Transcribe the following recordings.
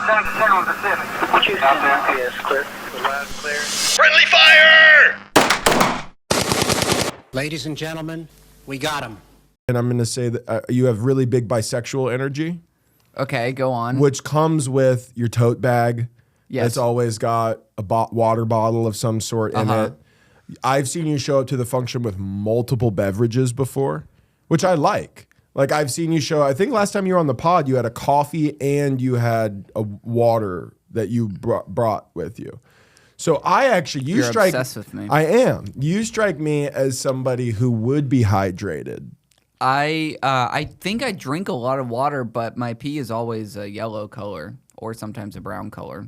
Down to 7 Pacific. What you out there? Yes, clear. Loud and clear. Friendly fire! Ladies and gentlemen, we got him. And I'm going to say that you have really big bisexual energy. Okay, go on. Which comes with your tote bag. Yes. It's always got a water bottle of some sort in it. I've seen you show up to the function with multiple beverages before, which I like. Like I've seen you show, I think last time you were on the pod, you had a coffee and you had a water that you brought with you. So I actually, You're obsessed with me. I am. You strike me as somebody who would be hydrated. I think I drink a lot of water, but my pee is always a yellow color or sometimes a brown color.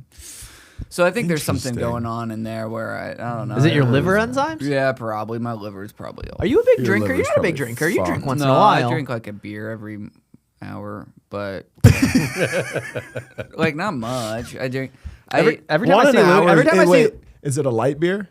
So I think there's something going on in there where I don't know. Is it your liver enzymes? Yeah, probably. My liver is probably. Are you a big drinker? You're not a big drinker. You drink once in a while. I drink like a beer every hour, but like not much. I drink every time I see Luke. Every time I see. Is it a light beer?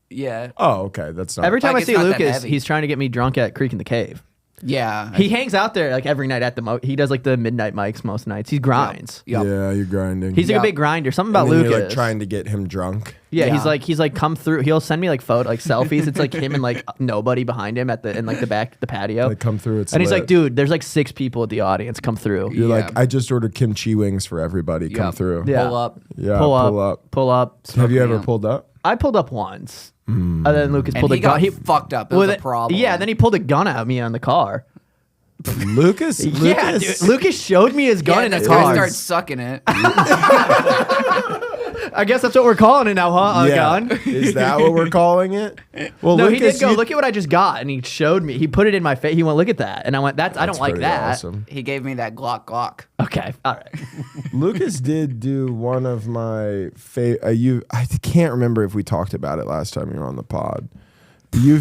Yeah. Oh, okay. That's not. Every time Like, I see it's not that Lucas, heavy. he's trying to get me drunk at Creek in the Cave. Yeah. He hangs out there like every night at the he does like the midnight mics most nights. He grinds. Yep. Yeah, you're grinding. He's like a big grinder. Something about and then Lucas. you're like trying to get him drunk. Yeah, Yeah. he's like come through. He'll send me like selfies. It's like him and like nobody behind him in like the back the patio. Like come through. It's and he's lit. like, dude, there's like 6 people at the audience. Come through. You're Yeah. like, I just ordered kimchi wings for everybody. Come Yep. through. Yeah. Pull up. Yeah. Pull up. Pull up. Pull up. Have you me ever up. pulled up? I pulled up once. And then Lucas And pulled he a gun. got fucked up. It was a problem. Yeah, then he pulled a gun at me on the car. Lucas? Yeah, dude. Lucas showed me his gun Yeah, in a this guy car. starts sucking it. I guess that's what we're calling it now, huh? A gun? Is that what we're calling it? Well, No, Lucas, he did go, look at what I just got. And he showed me. He put it in my face. He went, look at that. And I went, I don't like pretty that. awesome. He gave me that Glock. Okay. All right. Lucas did do one of my favorite. I can't remember if we talked about it last time you were on the pod. You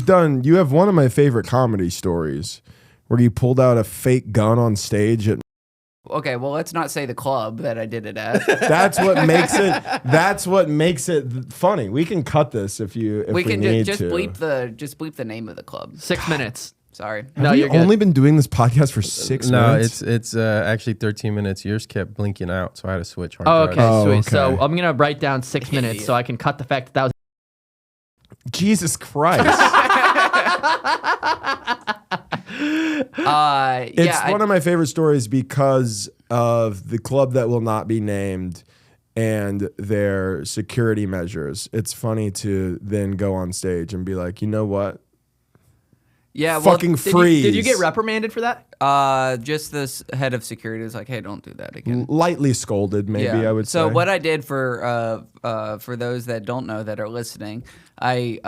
have one of my favorite comedy stories where you pulled out a fake gun on stage at. Okay, well, let's not say the club that I did it at. That's what makes it. That's what makes it funny. We can cut this if we can need just to. bleep the name of the club. 6 minutes. Sorry. No, Have you're we good. only been doing this podcast for 6 No, minutes? it's actually 13 minutes. Yours kept blinking out, so I had to switch hard Oh, drives. okay, Oh, sweet. okay. So I'm going to write down 6 minutes so I can cut the fact that was. Jesus Christ. It's one of my favorite stories because of the club that will not be named and their security measures. It's funny to then go on stage and be like, you know what? Yeah, well, Fucking freeze. Did you get reprimanded for that? just this head of security was like, "Hey, don't do that again." Lightly scolded, maybe I would say. So what I did for those that don't know that are listening, I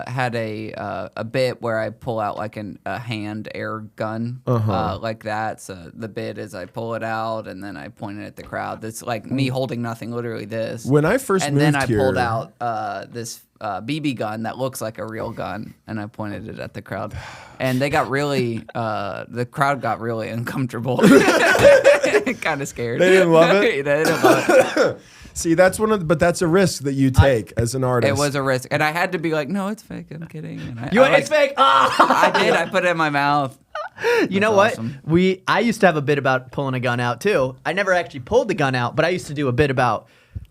had a bit where I pull out like a hand air gun like that. So the bit is I pull it out and then I point it at the crowd. That's like me holding nothing, literally this. When I first and moved then I here, pulled out this BB gun that looks like a real gun, and I pointed it at the crowd, and they got really the crowd got really uncomfortable, kind of scared. They didn't love it? They didn't love it. See, that's but that's a risk that you take as an artist. It was a risk, and I had to be like, "No, it's fake. I'm kidding." And It's fake. I did. I put it in my mouth. You know That's what? awesome. I used to have a bit about pulling a gun out too. I never actually pulled the gun out, but I used to do a bit about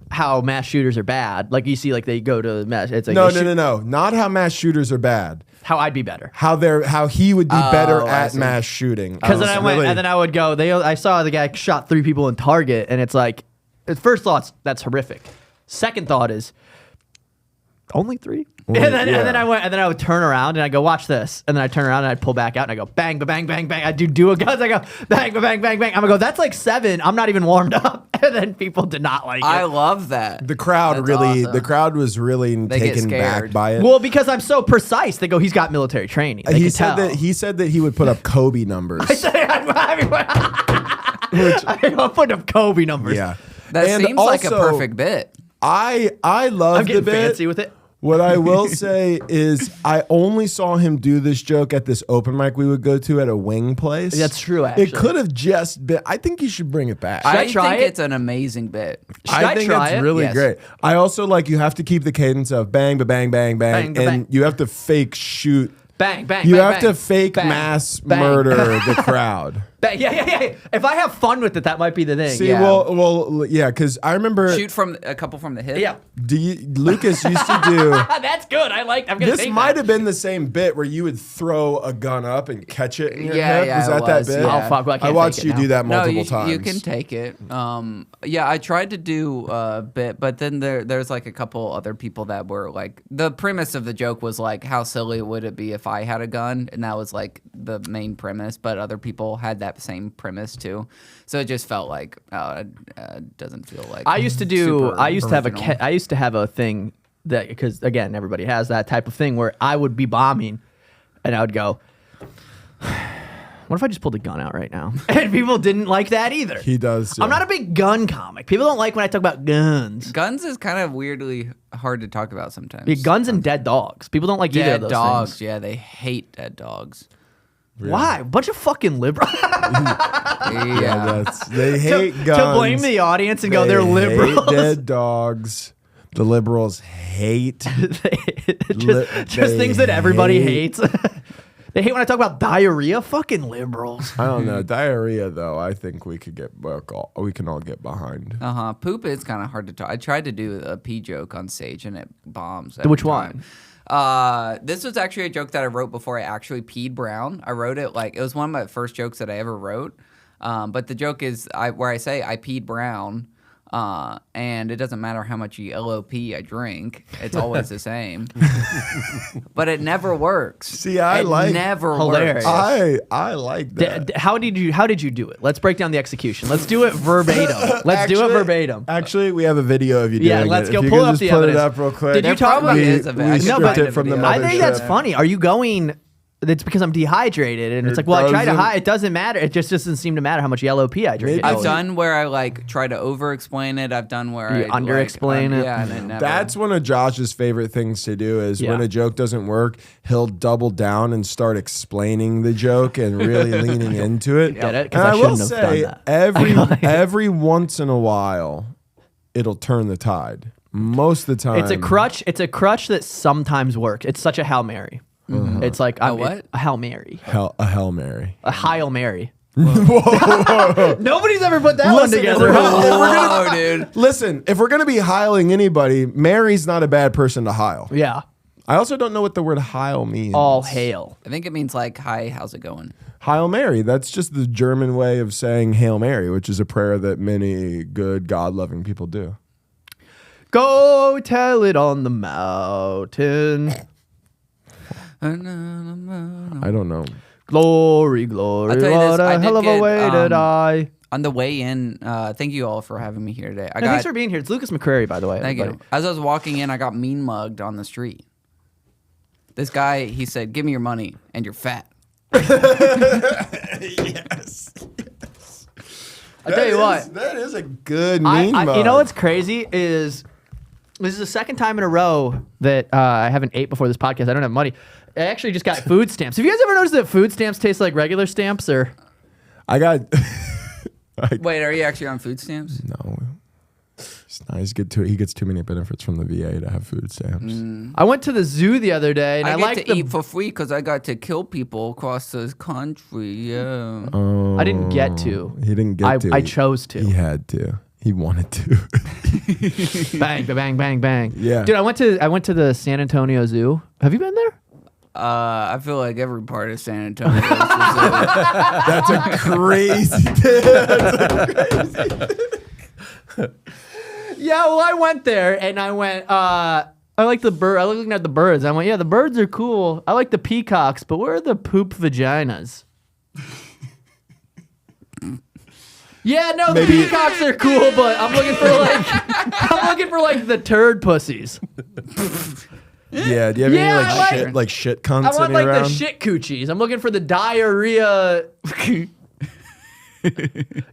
how mass shooters are bad. Like you see, like they go to mass. It's like no. Not how mass shooters are bad. How I'd be better. How he would be better I at see. mass shooting. Because then I went, and then I would go. I saw the guy shot 3 people in Target, and it's like, at first thought, that's horrific. Second thought is, only 3. And then I would turn around and I go, watch this. And then I turn around and I'd pull back out and I go, bang, bang, bang, bang. I do a guns. I go, bang, bang, bang, bang. I'm gonna go, that's like 7. I'm not even warmed up. And then people did not like it. I love that. the crowd That's really, awesome. the crowd was really They get taken back scared. by it. Well, because I'm so precise. They go, he's got military training. They he can said tell. he said that he would put up Kobe numbers. I'll put up Kobe numbers. Yeah, That And seems like a also, perfect bit. I love I'm the getting bit. fancy with it. What I will say is I only saw him do this joke at this open mic we would go to at a wing place. That's true, actually. It could have just been. I think you should bring it back. I try think it? it's an amazing bit. I think try it's it? really Yes. great. I also like you have to keep the cadence of bang, bang, bang, bang, Bang, and bang. you have to fake shoot. Bang, bang, You bang, have bang. to fake Bang, mass bang. murder the crowd. Yeah. If I have fun with it, that might be the thing. See, Yeah. well, yeah, because I remember Shoot from a couple from the hip. Yeah. Lucas used to do. That's good. I'm gonna This take might that. have been the same bit where you would throw a gun up and catch it in your Yeah, hip. yeah, Was it that was, bit? yeah. Oh fuck! Well, I I can't watched take you it now. do that No, multiple you times. can take it. Yeah, I tried to do a bit, but then there's like a couple other people that were like, the premise of the joke was like, how silly would it be if I had a gun? And that was like the main premise, but other people had that same premise too. So it just felt like, it doesn't feel like. I used to do. super I used to have original. I used to have a thing that, because again, everybody has that type of thing where I would be bombing, and I would go, "What if I just pulled a gun out right now?" And people didn't like that either. He does. I'm not a big gun comic. People don't like when I talk about guns. Guns is kind of weirdly hard to talk about sometimes. Yeah, guns and dead dogs. People don't like either of Dead those dogs. things. Yeah, they hate dead dogs. Why? Bunch of fucking liberals. Yeah. They hate guns. To blame the audience and go, They they're hate liberals. dead dogs. The liberals hate. just things that everybody hates. They hate when I talk about diarrhea. Fucking liberals. I don't know. Diarrhea, though, I think we can all get behind. Poop is kind of hard to talk. I tried to do a pee joke on stage and it bombs. every Which time. one? This was actually a joke that I wrote before I actually peed brown. I wrote it like it was one of my first jokes that I ever wrote. But the joke is where I say I peed brown. And it doesn't matter how much yellow pee I drink; it's always the same. But it never works. See, I it like- never Hilarious. works. I like that. How did you do it? Let's break down the execution. Let's do it verbatim. Let's do it verbatim. Actually, we have a video of you doing Yeah, it. let's If go you pull could up just the put evidence. it up real quick. Did you There talk about probably we, is a we I can stripped find it a from the video. mothership. I think that's funny. Are you going? It's because I'm dehydrated, and it's It like, well, I try to doesn't- hide. It doesn't matter. It just doesn't seem to matter how much yellow pee I drink. Maybe- I've done where I like try to over-explain it. I've done where You I under-explain it. Yeah, and it never. That's one of Josh's favorite things to do is when Yeah. a joke doesn't work, he'll double down and start explaining the joke and really leaning into it. Get it? 'Cause And I I will shouldn't have say, done that. every once in a while, it'll turn the tide. Most of the time. It's a crutch. It's a crutch that sometimes works. It's such a Hail Mary. It's like what? A Hail Mary. A Hail Mary. A Hail Mary. Nobody's ever put that one Listen, together. if we're gonna- Oh, dude. Listen, if we're going to be hiling anybody, Mary's not a bad person to hile. Yeah. I also don't know what the word heil means. All hail. I think it means like, hi, how's it going? Hail Mary. That's just the German way of saying Hail Mary, which is a prayer that many good, God-loving people do. Go tell it on the mountain. I don't know. Glory, glory. I'll tell you this, What I a did hell of a get, way to die. On the way in, thank you all for having me here today. I Hey, thanks for being here. It's Lucas McCrary, by the way. Thank everybody. you. As I was walking in, I got mean mugged on the street. This guy, he said, "Give me your money, and you're fat." Yes. I tell you what. That is a good meme. You know what's crazy is this is the second time in a row that I haven't ate before this podcast. I don't have money. I actually just got food stamps. Have you guys ever noticed that food stamps taste like regular stamps? Or I got. Wait, are you actually on food stamps? No. It's nice. He gets too many benefits from the VA to have food stamps. I went to the zoo the other day and I, I get liked to the. eat for free because I got to kill people across this country. Yeah. Oh, I didn't get to. He didn't get to. I chose to. He had to. He wanted to. Bang, bang, bang, bang. Yeah. Dude, I went to the San Antonio Zoo. Have you been there? I feel like every part of San Antonio is just That's a crazy. Yeah, well, I went there and I went. I like the bird. I was looking at the birds. I went, yeah, the birds are cool. I like the peacocks, but where are the poop vaginas? Yeah, no, the Maybe- peacocks are cool, but I'm looking for like the turd pussies. Yeah. Do you have Yeah, any I like shit I cunts want sitting like around? the shit coochies. I'm looking for the diarrhea.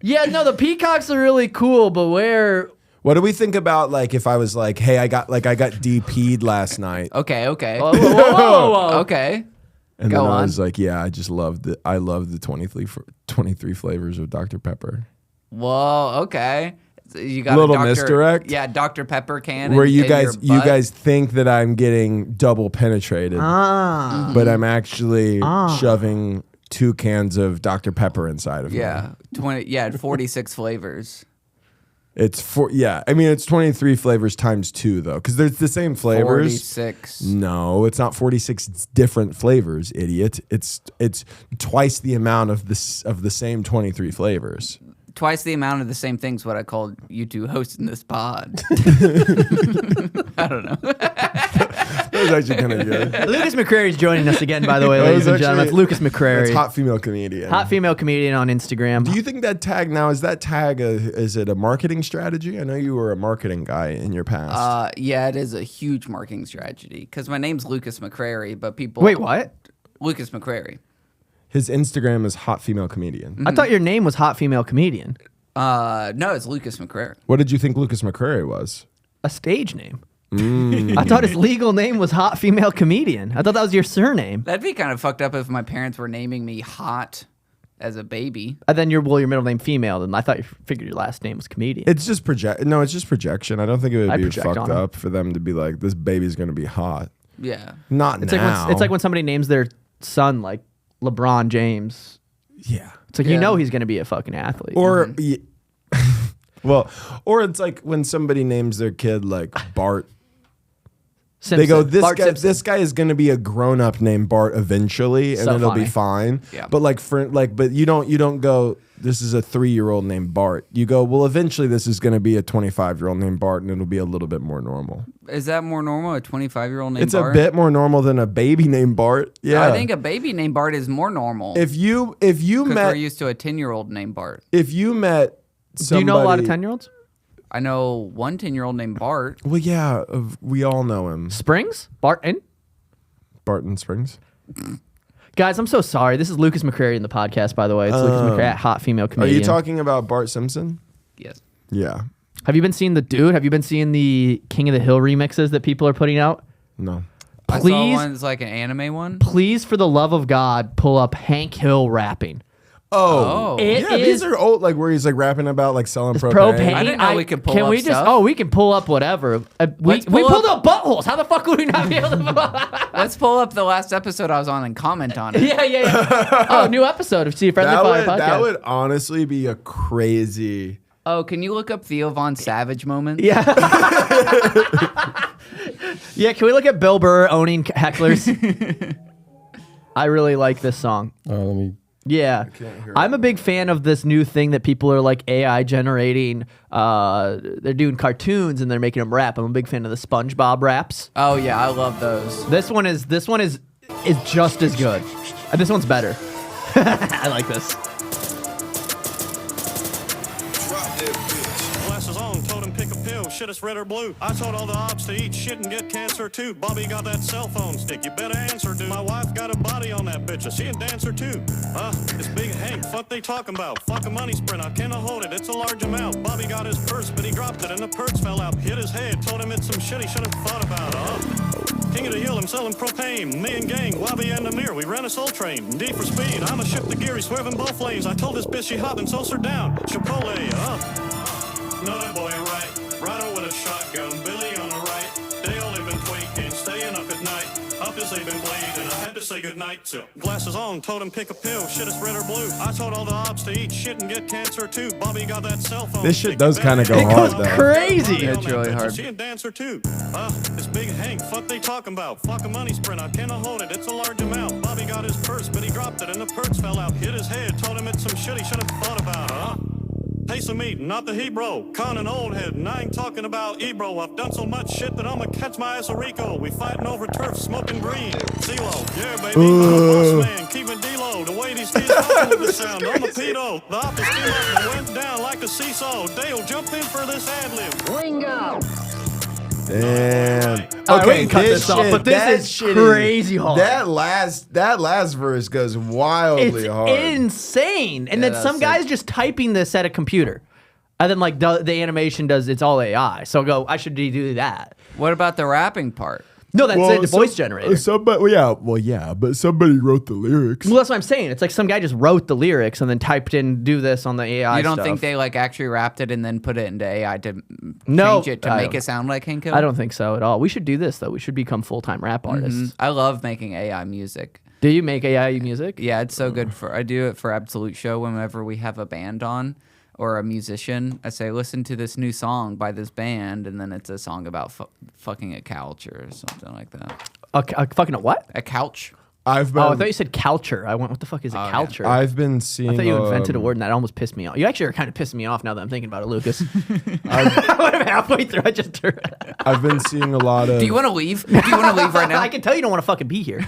Yeah, no, the peacocks are really cool, but where? What do we think about like if I was like, hey, I got DP'd last night, okay. Whoa, whoa, whoa, whoa, whoa. Okay. and go then I on. was like, yeah, I just loved it. I love the 23 flavors of Dr. Pepper. Whoa. Okay. So you got Little a Dr. misdirect? Yeah, Dr. Pepper can. Where in- you in guys your butt. think that I'm getting double penetrated, Ah. but I'm actually shoving 2 cans of Dr. Pepper inside of Yeah, them. 20. Yeah, 46 flavors. It's I mean, it's 23 flavors times 2 though, because there's the same flavors. 46. No, it's not 46. It's different flavors, idiot. It's twice the amount of the same 23 flavors. Twice the amount of the same things. What I called you two hosting this pod. I don't know. That was actually kind of good. Lucas McCrary is joining us again, by the way, That ladies was and gentlemen. actually- It's Lucas McCrary. It's hot female comedian. Hot female comedian on Instagram. Do you think that tag now is it a marketing strategy? I know you were a marketing guy in your past. Yeah, it is a huge marketing strategy because my name's Lukas McCrary, but people Wait, what? Lucas McCrary. His Instagram is hot female comedian. I thought your name was hot female comedian. No, it's Lucas McCrary. What did you think Lucas McCrary was? A stage name. I thought his legal name was hot female comedian. I thought that was your surname. That'd be kind of fucked up if my parents were naming me Hot as a baby. And then your middle name female. Then I thought you figured your last name was comedian. It's just it's just projection. I don't think it would I be project fucked on him. up for them to be like, this baby's gonna be hot. Yeah. Not It's now. like when somebody names their son like LeBron James. yeah. It's like you know he's gonna be a fucking athlete. Or well, or it's like when somebody names their kid like Bart. Simpson. They go, Bart Simpson. this guy is going to be a grown up named Bart eventually, and So it'll be funny. fine. Yeah. But but you don't go, this is a 3-year-old named Bart. You go, well, eventually this is going to be a 25-year-old named Bart, and it'll be a little bit more normal. Is that more normal? A 25-year-old named It's Bart? a bit more normal than a baby named Bart. Yeah. I think a baby named Bart is more normal. if you because we're met used to a 10-year-old named Bart. if you met Do somebody, you know a lot of 10-year-olds? I know one 10-year-old named Bart. Well, yeah, we all know him. Springs? Barton? Barton Springs. Guys, I'm so sorry. This is Lucas McCrary in the podcast, by the way. It's Lucas McCrary at Hot Female Are Comedian. you talking about Bart Simpson? Yes. Yeah. Have you been seeing the dude? Have you been seeing the King of the Hill remixes that people are putting out? No. I saw Please, one that's like an anime one. please, for the love of God, pull up Hank Hill rapping. Oh. It Yeah, is these are old, like where he's like rapping about like selling propane. propane. I didn't know we could pull Can up we just? stuff. Oh, we can pull up whatever. We Let's pull pulled up- up buttholes. How the fuck would we not be able to? Let's pull up the last episode I was on and comment on it. yeah. Oh, new episode of See Friendly Fire podcast. That would honestly be a crazy. Oh, can you look up Theo Von Savage moments? Yeah. Yeah, can we look at Bill Burr owning hecklers? I really like this song. Let me. Yeah. I'm a big fan of this new thing that people are like AI generating. They're doing cartoons and they're making them rap. I'm a big fan of the SpongeBob raps. Oh yeah, I love those. This one is just as good. And this one's better. I like this. Glasses on, told him pick a pill, shit it's red or blue. I told all the ops to eat shit and get cancer too. Bobby got that cell phone stick, you better answer, dude. My wife got a body on that bitch, is she a dancer too? It's Big Hank, fuck they talking about? Fuck a money sprint, I cannot hold it, it's a large amount. Bobby got his purse, but he dropped it and the perks fell out. Hit his head, told him it's some shit he should have thought about, King of the Hill, I'm selling propane. Me and gang, Wabby and Amir, we ran a soul train. D for speed, I'm a ship to Geary, swerving both lanes. I told this bitch she hot and sauce her down. Chipotle, know that boy right. Rider with a shotgun, Billy on the right. They only been tweaking, staying up at night. Up as they been bleeding, I had to say goodnight to. Glasses on, told him pick a pill, shit is red or blue. I told all the ops to eat shit and get cancer too. Bobby got that cell phone. This shit stick, does you kinda better go answer. hard, goes though. crazy. It's really hard. She a dancer too. It's Big Hank, fuck they talking about? Fuck a money sprint, I cannot hold it, it's a large amount. Bobby got his purse, but he dropped it and the perks fell out. Hit his head, told him it's some shit he should have thought about, Taste of meat, not the Hebrew. Con an old head, and I ain't talking about Ebro. I've done so much shit that I'ma catch my ass a Rico. We fighting over turf, smoking green. CeeLo, yeah, baby. I'm a boss man, keeping D-Lo. The way these kids talking with the sound. I'm a pedo. The opposite team went down like a seesaw. Dale, jump in for this ad-lib. Damn. All right, we can cut this off, but this that is shit crazy hard. That last verse goes wildly It's hard. insane. And then that's some sick. guy's just typing this at a computer. And then like the animation does, it's all AI. So I go, I should do that. What about the rapping part? No, that's it, the voice generator. Somebody, but somebody wrote the lyrics. Well, that's what I'm saying. It's like some guy just wrote the lyrics and then typed in, do this on the AI You don't stuff. think they like actually rapped it and then put it into AI to No, change it to I make don't. it sound like Hank Hill? I don't think so at all. We should do this, though. We should become full-time rap artists. I love making AI music. Do you make AI music? Yeah, it's so good for. I do it for Absolute Show whenever we have a band on or a musician. I say, listen to this new song by this band, and then it's a song about fucking a couch or something like that. Fucking a what? A couch. I've been. Oh, I thought you said coucher. I went, what the fuck is a coucher? I've been seeing. I thought you invented a word, and that almost pissed me off. You actually are kind of pissing me off now that I'm thinking about it, Lucas. I'm halfway through. I just turned. I've been seeing a lot of. Do you want to leave? Do you want to leave right now? I can tell you don't want to fucking be here.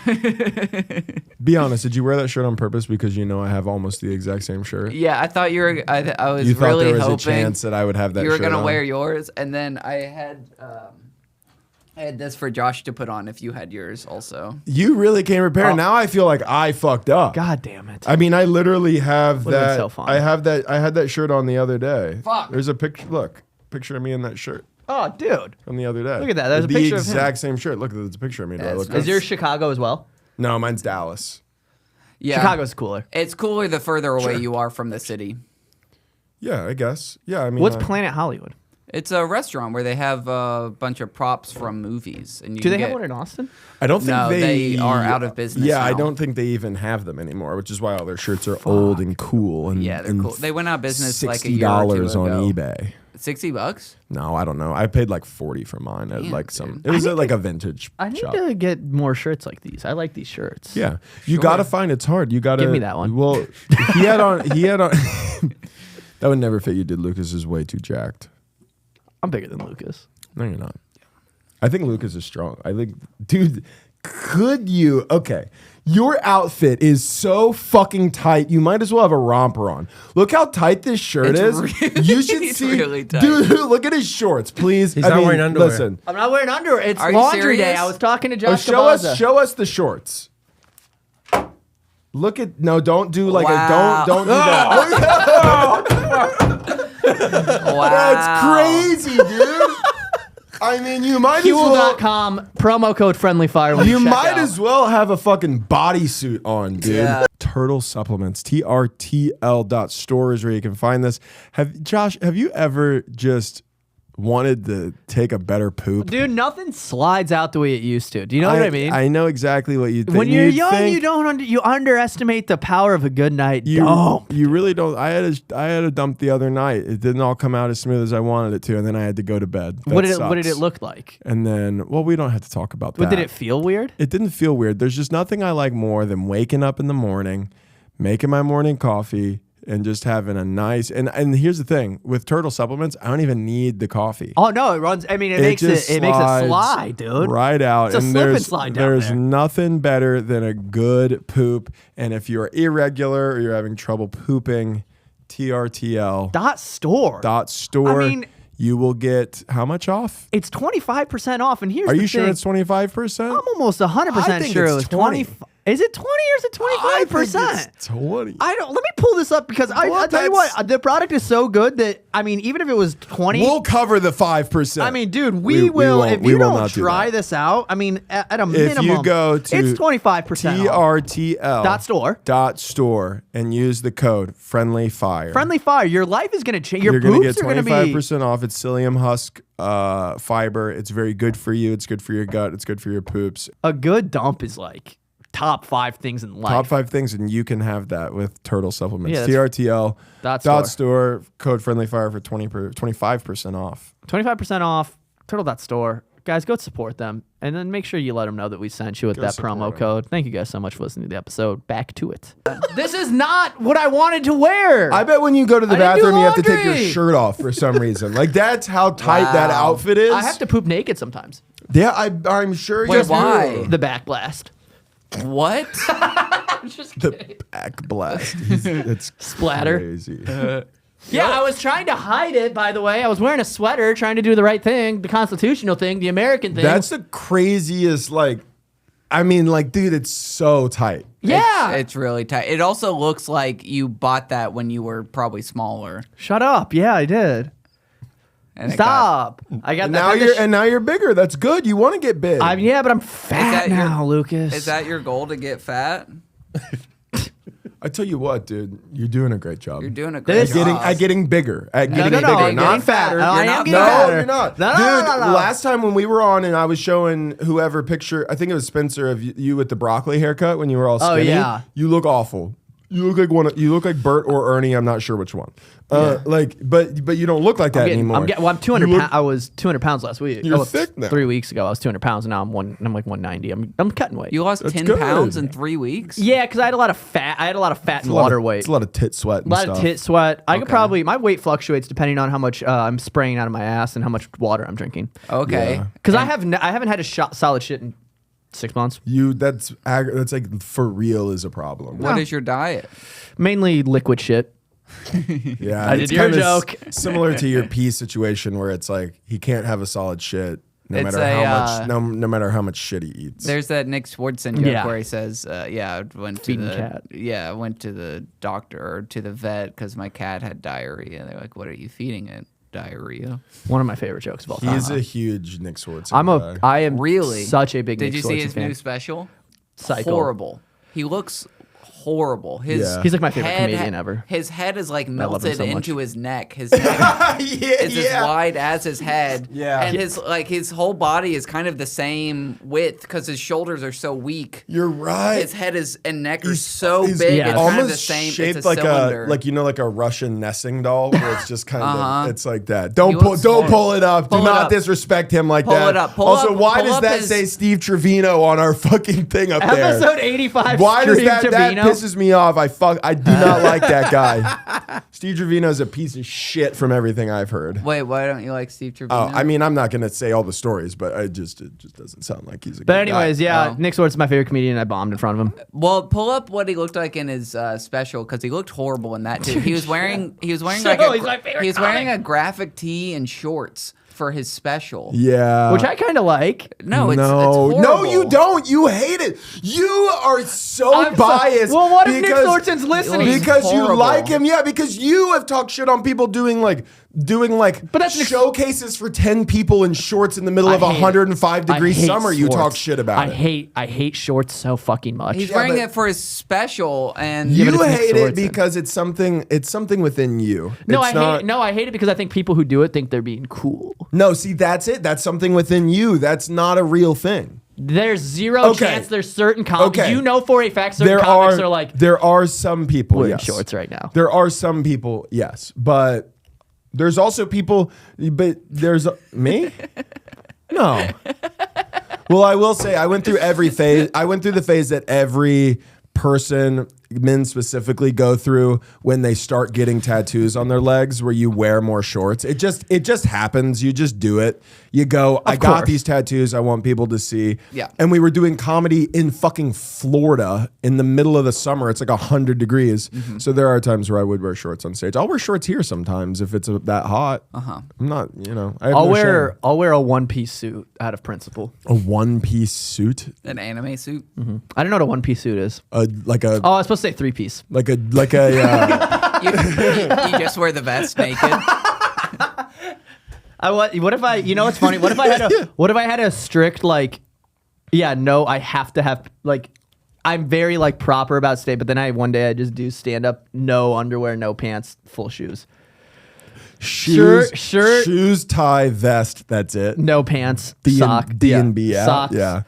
Be honest. Did you wear that shirt on purpose because you know I have almost the exact same shirt? Yeah, I thought you were. I was You thought really there was hoping a chance that I would have that. you were shirt gonna on? wear yours, and then I had this for Josh to put on if you had yours also. You really came prepared. Oh. Now I feel like I fucked up. God damn it. I mean, I literally have Would've been that. so fun. I have that. I had that shirt on the other day. Fuck. There's a picture. Look, picture of me in that shirt Oh, dude. from the other day. Look at that. There's a the picture of him. exact same shirt. Look, there's a picture of me. Do I Yeah, look it's good? Is yours Chicago as well? No, mine's Dallas. Yeah, Chicago's cooler. It's cooler the further away you are from the city. Yeah, I guess. Yeah, I mean, What's Planet Hollywood? It's a restaurant where they have a bunch of props from movies, and you Do they can have get- one in Austin? I don't think No, they are out of business Yeah, I now. don't think they even have them anymore, which is why all their shirts are old and cool. And Yeah, they're and cool. They went out of business like a year or $60 two on ago. eBay. $60? No, I don't know. I paid like 40 for mine at Damn, like some. dude. It was at like a vintage I need shop. to get more shirts like these. I like these shirts. Yeah, you Sure. gotta find it's hard. You gotta Give me that one. Well, he had on. That would never fit you, did. Lucas is way too jacked. I'm bigger than Lucas. No, you're not. I think Lucas is strong. I think, dude, could you? Okay, your outfit is so fucking tight. You might as well have a romper on. Look how tight this shirt It's is. really- You should it's see, really tight. dude. Look at his shorts, please. He's not wearing underwear. Listen, I'm not wearing underwear. It's Are you laundry day. serious? I was talking to Josh show Cabaza. us the shorts. Look at don't do like Wow. don't do that. Wow. That's crazy, dude. I mean, you might as well. Huel.com, promo code friendly fire. When You check might out. as well have a fucking bodysuit on, dude. Yeah. Turtle Supplements, TRTL.store is where you can find this. Josh, have you ever just wanted to take a better poop? Dude, nothing slides out the way it used to. Do you know what I mean? I know exactly what you think. when you're You'd young, think you underestimate the power of a good night. you dump. you really don't. I had a dump the other night. It didn't all come out as smooth as I wanted it to, and then I had to go to bed. What That did it sucks. look like? And then, well, we don't have to talk about that. But did it feel weird? It didn't feel weird. There's just nothing I like more than waking up in the morning, making my morning coffee, and just having a nice. And here's the thing with Turtle Supplements, I don't even need the coffee. Oh no, it runs. I mean, it makes just it slides slide, dude. right out. It's a and slip and there's slide down there's there. nothing better than a good poop. And if you're irregular or you're having trouble pooping, TRTL .store. .store. I mean, you will get how much off? it's 25% off. And here's Are the you sure thing. it's 25%? I'm almost 100% I think sure it's it was 20. 20. Is it 20 or is it 25%? It's 20. I don't. Let me pull this up because Well, I'll tell you that's- what, the product is so good that I mean, even if it was 20, We'll cover the 5%. I mean, dude, we will. won't- If we you will don't not do try that. this out, I mean, at a If minimum, you go to it's 25% off. TRTL .store. and use the code Friendly Fire. Friendly Fire, your life is gonna change. Your You're gonna poops get are gonna 25% be. off. It's psyllium husk fiber. It's very good for you. It's good for your gut. It's good for your poops. A good dump is like top 5 things in life. Top 5 things, and you can have that with Turtle Supplements. Yeah, TRTL .store. code Friendly Fire for 25% off. 25% off. Turtle.store. Guys, go support them, and then make sure you let them know that we sent you with that support promo 'em. code. Thank you guys so much for listening to the episode. Back to it. This is not what I wanted to wear. I bet when you go to the I didn't do bathroom, you have to take your laundry. shirt off for some reason. Like that's how tight that Wow. outfit is. I have to poop naked sometimes. Yeah, I'm sure Wait, you why? do. The back blast. What? The back blast. It's Splatter. crazy. Yeah, I was trying to hide it, by the way. I was wearing a sweater, trying to do the right thing, the constitutional thing, the American thing. That's the craziest, like, I mean, like, dude, it's so tight. yeah. It's really tight. It also looks like you bought that when you were probably smaller. Shut up. Yeah, I did. And it Stop. I got And that. now you're bigger. That's good. You want to get big. Yeah, but I'm fat that your- now, Lucas. Is that your goal to get fat? I tell you what, dude, you're doing a great job. You're doing a great job. At getting bigger. At getting no, bigger. I'm Not getting fatter. fatter. I am getting No, fatter. you're not. No, Dude, no. last time when we were on and I was showing whoever picture, I think it was Spencer, of you with the broccoli haircut when you were all skinny. yeah. You look awful. You look like Bert or Ernie. I'm not sure which one. But you don't look like that anymore. I'm 200. I was 200 pounds last week. You're thick now. 3 weeks ago, I was 200 pounds, and now I'm like 190. I'm cutting weight. You lost That's 10 good. pounds in 3 weeks? Yeah, because I had a lot of fat. And water weight. It's a lot of tit sweat. A lot of tit sweat. I could probably, my weight fluctuates depending on how much I'm spraying out of my ass and how much water I'm drinking. Okay. Because I haven't had a solid shit in 6 months. That's like for real is a problem. What is your diet? Mainly liquid shit. Yeah, I did it's your kinda joke. Similar to your pee situation where it's like he can't have a solid shit no It's matter how much no matter how much shit he eats. There's that Nick Swardson joke Yeah. where he says, I went to Feeding the cat. I went to the doctor or to the vet because my cat had diarrhea. And they're like, "What are you feeding it? Diarrhea?" One of my favorite jokes of all time. He's a huge Nick Swardson guy. I am Really? such a big Did Nick you see Swardson his fan. new special? Psycho. Horrible. He looks horrible. Yeah. He's like my favorite head comedian ever. His head is like love him melted so much. into his neck. His neck is as yeah. wide as his head. Yeah. And his whole body is kind of the same width because his shoulders are so weak. You're right. His head and neck are so he's big. yeah. It's almost kind of the same. shaped It's a like cylinder. like a Russian nesting doll where it's just kind of it's like that. Don't He pull looks pull it up. Pull Do it not up. disrespect him like Pull that. it up. Pull also, up- why pull does up that his- say Steve Trevino on our fucking thing up there? Episode 85. Why does Stream that Trevino. pisses me off? I do not like that guy. Steve Trevino is a piece of shit from everything I've heard. Wait, why don't you like Steve Trevino? Oh, I mean, I'm not gonna say all the stories, but it just doesn't sound like he's a. But good anyways, guy. yeah, Oh. Nick Swartz is my favorite comedian. I bombed in front of him. Well, pull up what he looked like in his special because he looked horrible in that too. He was wearing So, like he's my favorite he was wearing comic. a graphic tee and shorts for his special. Yeah. Which I kind of like. No, it's no, horrible. you don't. You hate it. You are so I'm so- biased. Well, what if Nick because- Swartzen's listening? Because you Horrible. like him, yeah. Because you have talked shit on people doing like But that's an showcases for 10 people in shorts in the middle of I hate it. 105 degree I hate summer. You Swartz. talk shit about it. I hate shorts so fucking much. He's Yeah, wearing but- it for his special, and but You it's Nick hate it Swartzen. because it's something within you. No, It's not- I hate it because I think people who do it think they're being cool. No, see, that's it. That's something within you. That's not a real thing. There's zero Okay. chance there's certain comics. Okay. You know for a fact certain comics are like there are some people wearing yes. shorts right now. There are some people, yes, but there's also people. But there's me. No. Well, I will say I went through every phase. I went through the phase that every person, men specifically, go through when they start getting tattoos on their legs, where you wear more shorts. It just happens. You just do it. You go, I got course. these tattoos. I want people to see. Yeah. And we were doing comedy in fucking Florida in the middle of the summer. It's like 100 degrees. So there are times where I would wear shorts on stage. I'll wear shorts here sometimes if it's that hot. I'm not, I have I'll no wear a one-piece suit out of principle. shame. A one-piece suit, an anime suit. I don't know what a one-piece suit is. like a Oh, I was supposed to say three-piece. like a You just wear the vest naked. What if I? You know what's funny? What if I had a strict like? Yeah, no, I have to have like. I'm very like proper about state, but then one day I just do stand up, no underwear, no pants, full shoes, shoes, shirt. shoes, tie, vest. That's it. no pants, D sock, and, D and B out. socks. Yeah,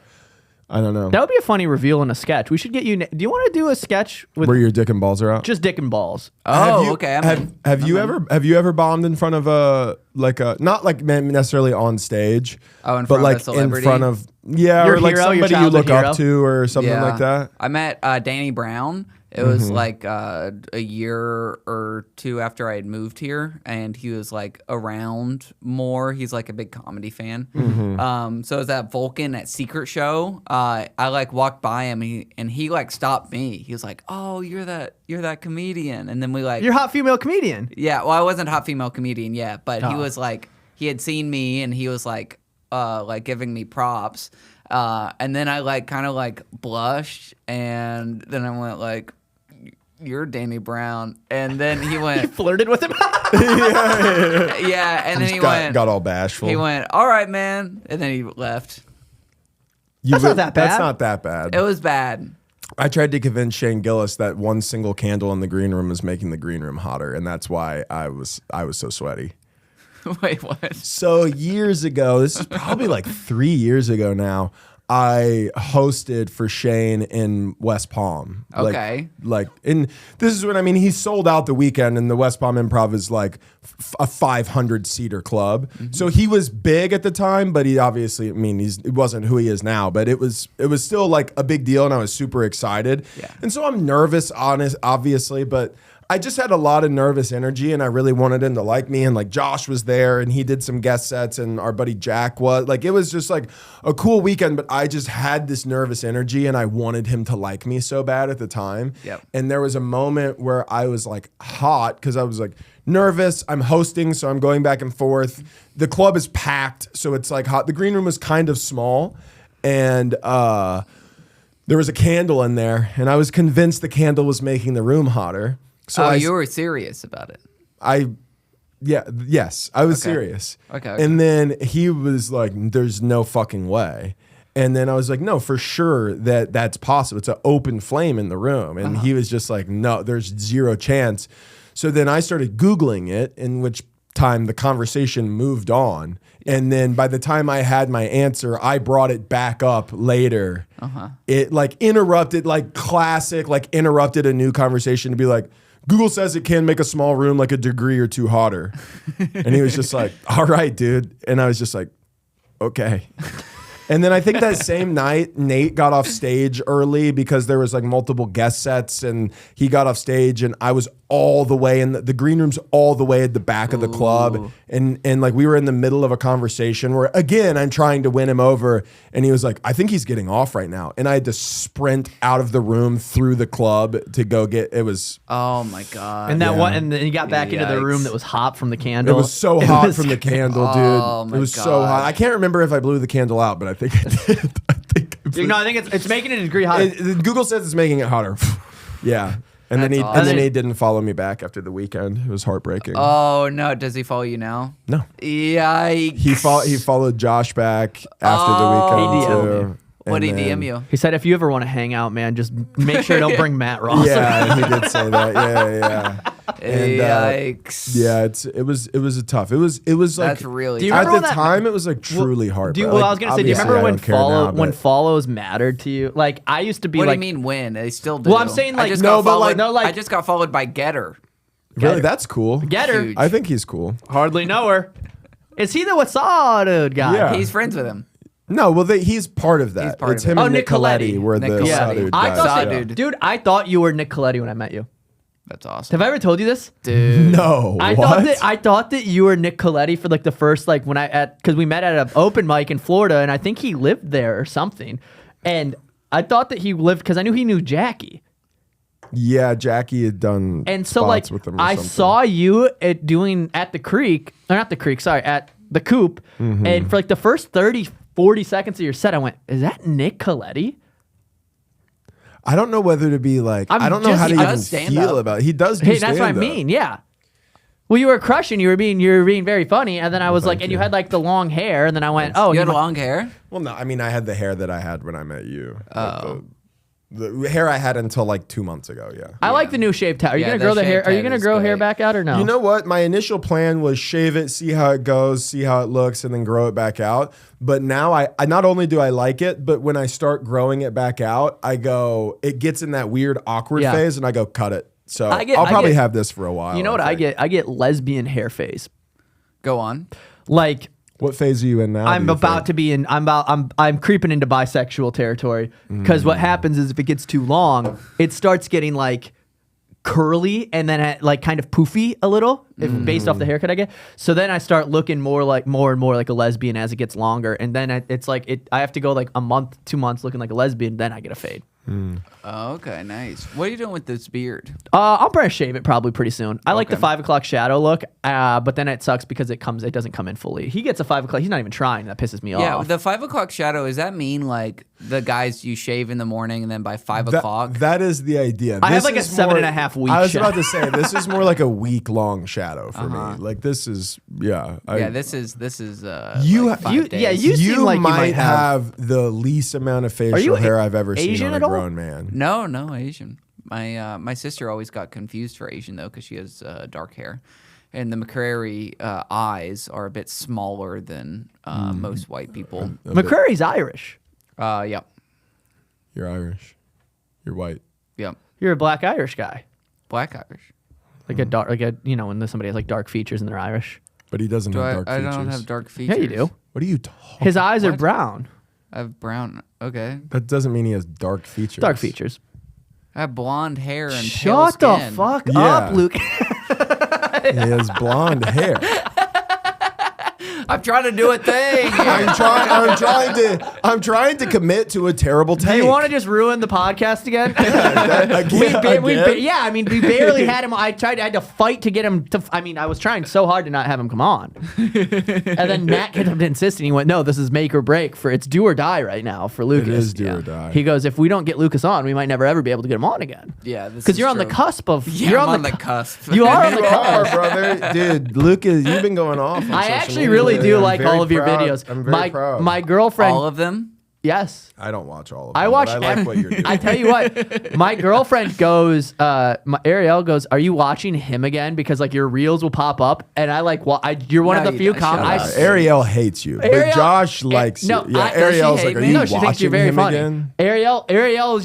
I don't know. That would be a funny reveal in a sketch. We should get you. Do you want to do a sketch with Where your dick and balls are out. just dick and balls? Oh, okay. Have you ever bombed in front of not like necessarily on stage, Oh, in but front of a like in celebrity? front of Your or like hero, your somebody you childhood look up hero? to or something Yeah. like that. I met Danny Brown. It was like a year or two after I had moved here, and he was like around more. He's like a big comedy fan. So it was at Vulcan at Secret Show. I like walked by him, and he like stopped me. He was like, "Oh, you're that comedian," and then we like You're a hot female comedian. Yeah, well, I wasn't a hot female comedian yet, but he Oh. was like, he had seen me and he was like giving me props. And then I like kind of like blushed, and then I went like, "You're Danny Brown," and then he You went, flirted with him. "Yeah," and then he went, Got all bashful. he went, "All right, man," and then he left. That's not that bad. That's not that bad. It was bad. I tried to convince Shane Gillis that one single candle in the green room was making the green room hotter, and that's why I was so sweaty. Wait, what? So years ago, this is probably like 3 years ago now, I hosted for Shane in West Palm. Okay. And this is when, he sold out the weekend, and the West Palm Improv is like a 500-seater club. Mm-hmm. So he was big at the time, but he obviously, it wasn't who he is now, but it was still like a big deal, and I was super excited. Yeah. And so I'm nervous, obviously, but I just had a lot of nervous energy, and I really wanted him to like me. And like Josh was there, and he did some guest sets, and our buddy Jack was like, it was just like a cool weekend. But I just had this nervous energy, and I wanted him to like me so bad at the time. Yep. And there was a moment where I was like hot because I was like nervous. I'm hosting, so I'm going back and forth. The club is packed, so it's like hot. The green room was kind of small, and there was a candle in there, and I was convinced the candle was making the room hotter. So you were serious about it. Yes, I was serious. Okay. And then he was like, there's no fucking way. And then I was like, no, for sure that's possible. It's an open flame in the room. And he was just like, no, there's zero chance. So then I started Googling it, in which time the conversation moved on. And then by the time I had my answer, I brought it back up later. It like interrupted, like classic, like interrupted a new conversation to be like, Google says it can make a small room like a degree or two hotter. And he was just like, all right, dude. And I was just like, okay. And then I think that same night, Nate got off stage early because there was like multiple guest sets, and he got off stage, and I was all the way in the green room's all the way at the back of the club. And like we were in the middle of a conversation where, again, I'm trying to win him over. And he was like, I think he's getting off right now. And I had to sprint out of the room through the club to go get, it was. Oh my God. And and then he got back into the room that was hot from the It candle. was so hot from the candle, dude. Oh my it was so hot. I can't remember if I blew the candle out, but I think I did. I think it's making it a degree hotter. Google says it's making it hotter. Yeah. And then That's awesome. he didn't follow me back after the weekend. It was heartbreaking. Oh no! Does he follow you now? No. Yikes! He followed Josh back after the weekend He DM'd too. What did And he then- DM you? He said, if you ever want to hang out, man, just make sure don't bring Matt Ross. Yeah, he did say that. Yeah. And, Yikes! yeah, it was a tough. It was like That's really. Do you at remember the when that- time it was like truly hard. I was gonna say, do you remember when follows mattered to you? Like I used to be What do like, you mean when? They still do. Well, I'm saying, like, I just no, got but, followed, like- no, like- I just got followed by Getter. Really, that's cool. get her. Huge. I think he's cool. Hardly know her. Is he the Wasaw dude guy? Yeah. He's friends with him. No, well, he's part of that. He's part It's of it. him Oh, and Nick Nicoletti. Coletti were the Nicoletti. Saudade I guys. thought, Saudade. Yeah. dude, I thought you were Nicoletti when I met you. That's awesome, Have I ever told you this? dude. No, I thought that you were Nick Coletti for like the first like when because we met at an open mic in Florida, and I think he lived there or something, and I thought that he lived because I knew he knew Jackie, Yeah, Jackie had done and so like spots with him or I something. saw you at the Coop, Mm-hmm. and for like the first 30-40 seconds of your set, I went, "Is that Nick Coletti?" I don't know whether to be like. I don't know how to he even does stand feel up. about it. He does. Do Hey, that's what I stand-up. mean. Yeah. Well, you were crushing. You were being very funny, and then I was like, and you had like the long hair, and then I went, oh, You he had mu- long hair. Well, no, I mean, I had the hair that I had when I met you. Oh. The hair I had until like 2 months ago. Yeah. I like the new shaved head. Are you Yeah, gonna the grow the hair? shaved Are you head gonna is grow hair great. back out or no? You know what? My initial plan was shave it, see how it goes, see how it looks, and then grow it back out. But now I not only do I like it, but when I start growing it back out, I go, it gets in that weird awkward Yeah. phase, and I go, cut it. So I I'll probably get- have this for a while. You know what I think. get? I get lesbian hair phase. Go on. Like What phase are you in now? I'm about to be in. I'm creeping into bisexual territory because what happens is if it gets too long, it starts getting like curly and then like kind of poofy a little based off the haircut I get. So then I start looking more and more like a lesbian as it gets longer, and then it's like I have to go like a month, 2 months looking like a lesbian, then I get a fade. Oh, okay, nice. What are you doing with this beard? I'll probably shave it probably pretty soon. I like the 5 o'clock shadow look, but then it sucks because it doesn't come in fully. He gets a 5 o'clock. He's not even trying. That pisses me Yeah, off. the 5 o'clock shadow. Does that mean like the guys you shave in the morning and then by 5 o'clock? That is the idea. I have This like a is 7.5 week I was shadow. about to say this is more like a week long shadow for me. Like this is yeah, this is You- like 5 you- days. yeah, you seem like you might might have- have the least amount of Are facial you hair I've ever seen Asian on a at all? grown man. No Asian. My sister always got confused for Asian though because she has dark hair, and the McCrary eyes are a bit smaller than most white people. McCrary's Irish. Yeah, You're Irish. You're white. yeah, You're a black Irish guy. black Irish. Like a dark, like a when somebody has like dark features and they're Irish. But he doesn't have dark I features. don't have dark features. Yeah, you do. What are you talking? His eyes are What? brown. I have brown. Okay, That doesn't mean he has dark features. Dark features. I have blonde hair and pale Shut the skin. fuck Yeah. up, Luke. He has blonde hair. I'm trying to do a thing. I'm trying to commit to a terrible Do take. you want to just ruin the podcast again? Again? Yeah, I mean, we barely had him. I had to fight to get him to. I mean, I was trying so hard to not have him come on, and then Matt kept insisting. He went, "No, this is make or break for it's do or die right now for Lucas." It is do or die. He goes, "If we don't get Lucas on, we might never ever be able to get him on again." Yeah, this because is you're on the true. cusp of. Yeah, you're I'm on the cusp. You are on the You cusp. are, brother. Dude, Lucas, you've been going off. on I social actually media really lately. do I'm like very all of your proud. videos. I'm very proud. My girlfriend. All of them. Yes. I don't watch all of them. I watch. But I like what you're doing. I tell you what, my girlfriend goes. Ariel goes, "Are you watching him again?" Because like your reels will pop up, and I like. You're one No, of the you few don't. Shut comments. up. Ariel hates you, but Ariel- Josh likes no, you. Yeah, I- does she Ariel's hate like, are me? you No, she thinks you're watching very him funny. again? Ariel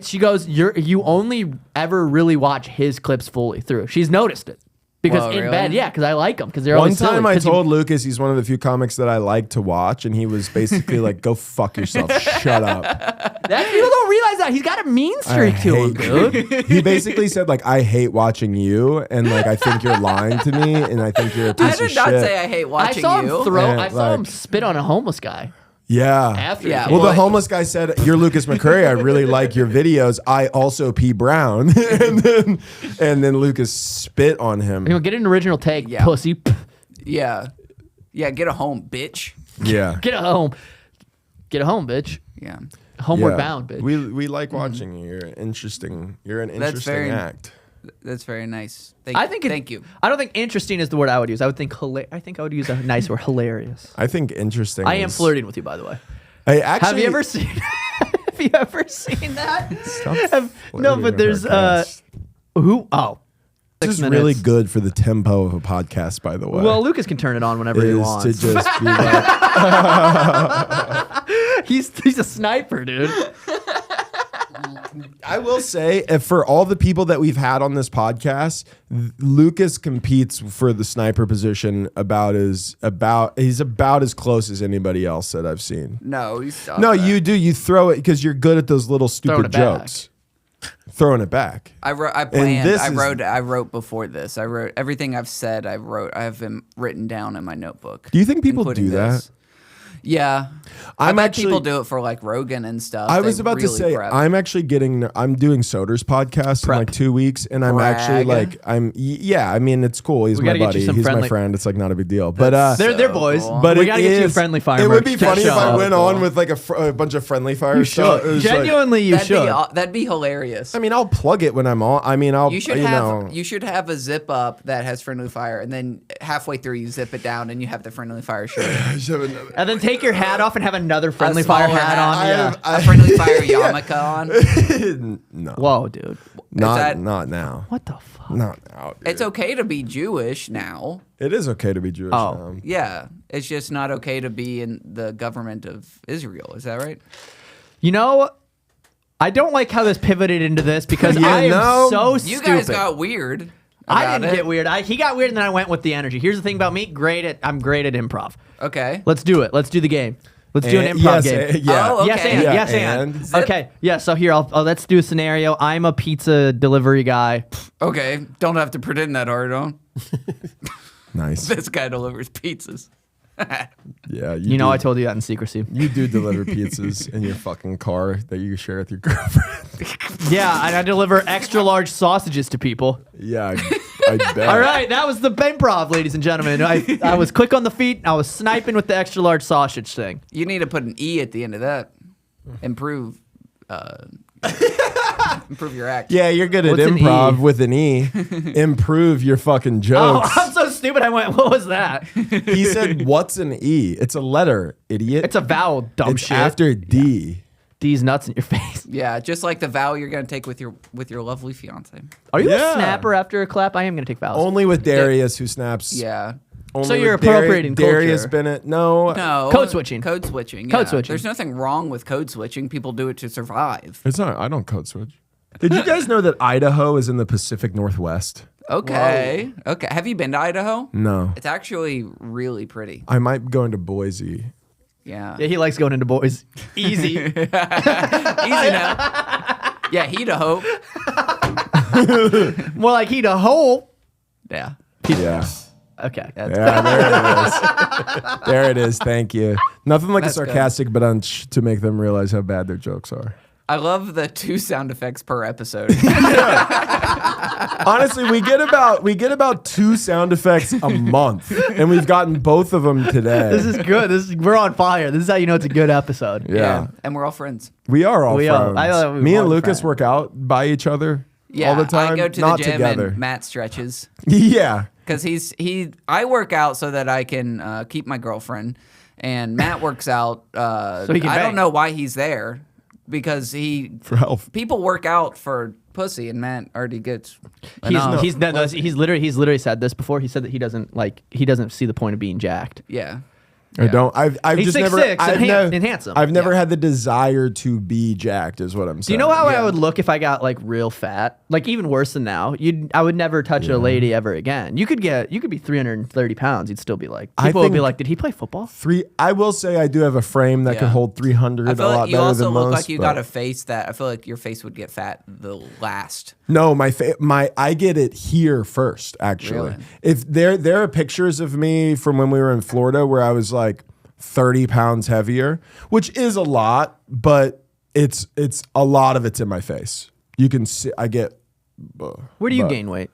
she goes, you only ever really watch his clips fully through. She's noticed it. Because Whoa, in really? bed, yeah, because I like them. Because they're One always silly, time I 'cause you- told Lucas he's one of the few comics that I like to watch, and he was basically like, go fuck yourself. Shut up. that people don't realize that. He's got a mean streak to him, dude. He basically said, like, I hate watching you, and like I think you're lying to me, and I think you're a piece I of did shit. not say I hate watching I saw you. him throw. Yeah, I saw him like- spit on a homeless guy Yeah. after. Yeah, he Well, came. the homeless guy said, "You're Lukas McCrary. I really like your videos. I also pee brown." and then Lucas spit on him. You know, get an original take, Yeah. pussy. Yeah, yeah. Get a home, bitch. Yeah. Get a home. Get a home, bitch. Yeah. Homeward Yeah. bound, bitch. We like watching you. You're interesting. You're an That's interesting very- act. That's very nice. Thank you. I don't think interesting is the word I would use. I would think I think I would use a nice word, hilarious. I think interesting. I am is- flirting with you, by the way. I actually, Have you ever seen? Have you ever seen that? Stop No, flirting but with there's our cast. who? Oh, This 6 is minutes. really good for the tempo of a podcast, by the way. Well, Lucas can turn it on whenever he is wants. to just be like, he's a sniper, dude. I will say, if for all the people that we've had on this podcast, Lucas competes for the sniper position he's about as close as anybody else that I've seen. No, you stop. No, that. you do. You throw it because you're good at those little Throwing stupid it back. jokes. Throwing it back. I planned. this I is- wrote before this. I wrote everything I've said. I have them written down in my notebook. Do you think people including do that? this. Yeah, I'm I bet actually- people do it for like Rogan and stuff. I They was about to really say prep. I'm doing Soder's podcast in like 2 weeks, and I'm actually Brag. like I mean it's cool. He's We my gotta get you buddy. some He's my friendly- friend. It's like not a big deal. But They're So boys. cool. but we it gotta get you is- friendly fire. It would merch be to funny if show. I went on Cool. with like a bunch of friendly fire You stuff. should. It was like- Genuinely, you should. That'd be hilarious. I mean, I'll plug it when I'm on. I mean, I'll. You should know. have you should have a zip up that has friendly fire, and then halfway through you zip it down, and you have the friendly fire shirt. And then take your hat off and have another friendly A fire smaller hat hat. on. Yeah. A friendly fire yarmulke on. No, Whoa, dude. that- not now. What the fuck? Not now. Dude. It's okay to be Jewish now. It is okay to be Jewish. Oh. now. Yeah, it's just not okay to be in the government of Israel. Is that right? You know, I don't like how this pivoted into this because You I am know, so You stupid. guys got weird. I about didn't it. get weird. He got weird, and then I went with the energy. Here's the thing about me: I'm great at improv. Okay. Let's do it. Let's do the game. Let's do an And- improv yes, game. yeah. Oh, Yes, okay. and. Yeah, Yes, and. and? Zip. Okay. Yeah. So here, let's do a scenario. I'm a pizza delivery guy. Okay. Don't have to pretend that hard on. Nice. This guy delivers pizzas. Yeah. You know, do- I told you that in secrecy. You do deliver pizzas in your fucking car that you share with your girlfriend. Yeah, and I deliver extra large sausages to people. Yeah, I bet. All right, that was the improv, ladies and gentlemen. I was quick on the feet. I was sniping with the extra large sausage thing. You need to put an E at the end of that. Improve. Improve your act. Yeah, you're good at What's an improv E? with an E. Improve your fucking Oh, jokes. I'm so stupid. I went, what was that? He said, "What's an E? It's a letter, idiot. It's a vowel, dumb It's shit. after D. these nuts in your face. Yeah, just like the vow you're gonna take with your lovely fiance. Are you Yeah. a snapper after a clap? I am gonna take vows. Only with Darius who snaps. Yeah. Only So you're with appropriating Darius culture. Bennett. No. No. Code switching. Code switching. Code yeah. switching. There's nothing wrong with code switching. People do it to survive. It's not. I don't code switch. Did you guys know that Idaho is in the Pacific Northwest? Okay. Okay. Have you been to Idaho? No. It's actually really pretty. I might go into Boise. Yeah. Yeah, he likes going into boys. Easy. Easy now. Yeah, he'd a hope. More like he'd a hole. Yeah. Yeah. Okay. Yeah, there it is. There it is. Thank you. Nothing like That's a sarcastic but to make them realize how bad their jokes are. I love the 2 sound effects per episode. Honestly, we get about 2 sound effects a month, and we've gotten both of them today. This is good. We're on fire. This is how you know it's a good episode. Yeah. And we're all friends. We are all We are. friends. we're Me and all Lucas friends. work out by each other Yeah. all the time. I go to not the gym together. and Matt stretches. Yeah. Because I work out so that I can keep my girlfriend, and Matt works out. So he can I bang. don't know why he's there, because For health. people work out for pussy, and Matt already gets. enough. He's literally said this before. He said that he doesn't see the point of being jacked. Yeah. I don't. I've He's just never. 6'6" I've and handsome. I've never had the desire to be jacked. Is what I'm saying. Do you know how Yeah. I would look if I got like real fat? Like even worse than now. I would never touch a lady ever again. You could be 330 pounds. You'd still be like, I people would be think- like, did he play football? I will say I do have a frame that can Yeah. hold 300 I a feel lot like you better also than look most. like you but- got a face that I feel like your face would get fat the last. No, I get it here first. Actually, Really? if there are pictures of me from when we were in Florida where I was like 30 pounds heavier, which is a lot, but it's a lot of it's in my face. You can see I get. Where do you but- gain weight?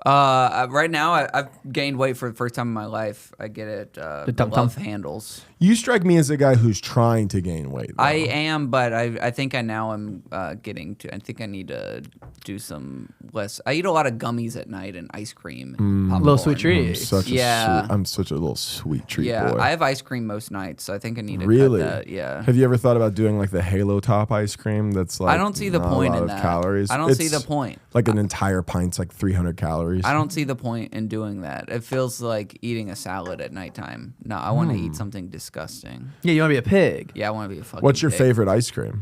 Right now, I've gained weight for the first time in my life. I get it. The tum-tum? love handles. You strike me as a guy who's trying to gain weight. though. I am, but I think I now am getting to. I think I need to do some less. I eat a lot of gummies at night and ice cream. And popcorn. Little sweet I'm treats. I'm such a little sweet treat Yeah, boy. I have ice cream most nights, so I think I need to Really? cut that. Yeah. Have you ever thought about doing like the Halo Top ice cream? That's like I don't see the not point a lot in of that. calories. I don't see It's the point. Like an entire pint's like 300 calories. I don't see the point in doing that. It feels like eating a salad at nighttime. No, I want to Hmm. eat something disgusting. Yeah, you want to be a pig. Yeah, I want to be a fucking. What's your pig. favorite ice cream?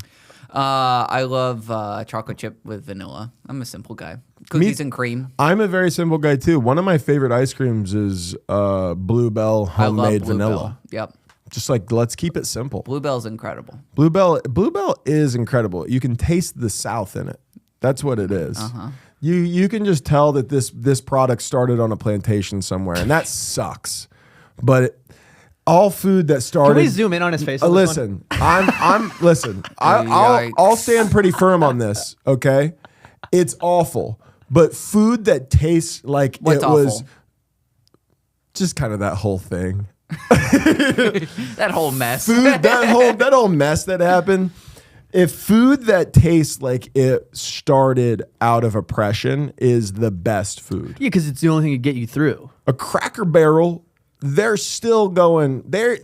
I love chocolate chip with vanilla. I'm a simple guy. Cookies and cream. I'm a very simple guy too. One of my favorite ice creams is Bluebell I love homemade Bluebell. vanilla. Yep. Just like let's keep it simple. Bluebell's incredible. Bluebell is incredible. You can taste the South in it. That's what it is. Uh-huh. You can just tell that this product started on a plantation somewhere, and that sucks. But all food that started. Can we zoom in on his face? on this one? Listen, I'm listen. I'll stand pretty firm on this. Okay, it's awful, but food that tastes like What's it was awful? just kind of that whole thing. That whole mess. Food that whole mess that happened. If food that tastes like it started out of oppression is the best food, Yeah, because it's the only thing to get you through. a Cracker Barrel. They're still going. They're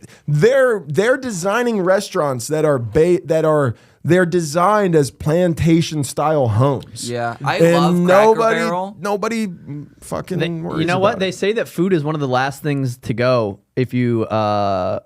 designing restaurants that are they're designed as plantation style homes. Yeah, I and love Cracker Barrel. Nobody fucking worries You know what? about They it. say that food is one of the last things to go if you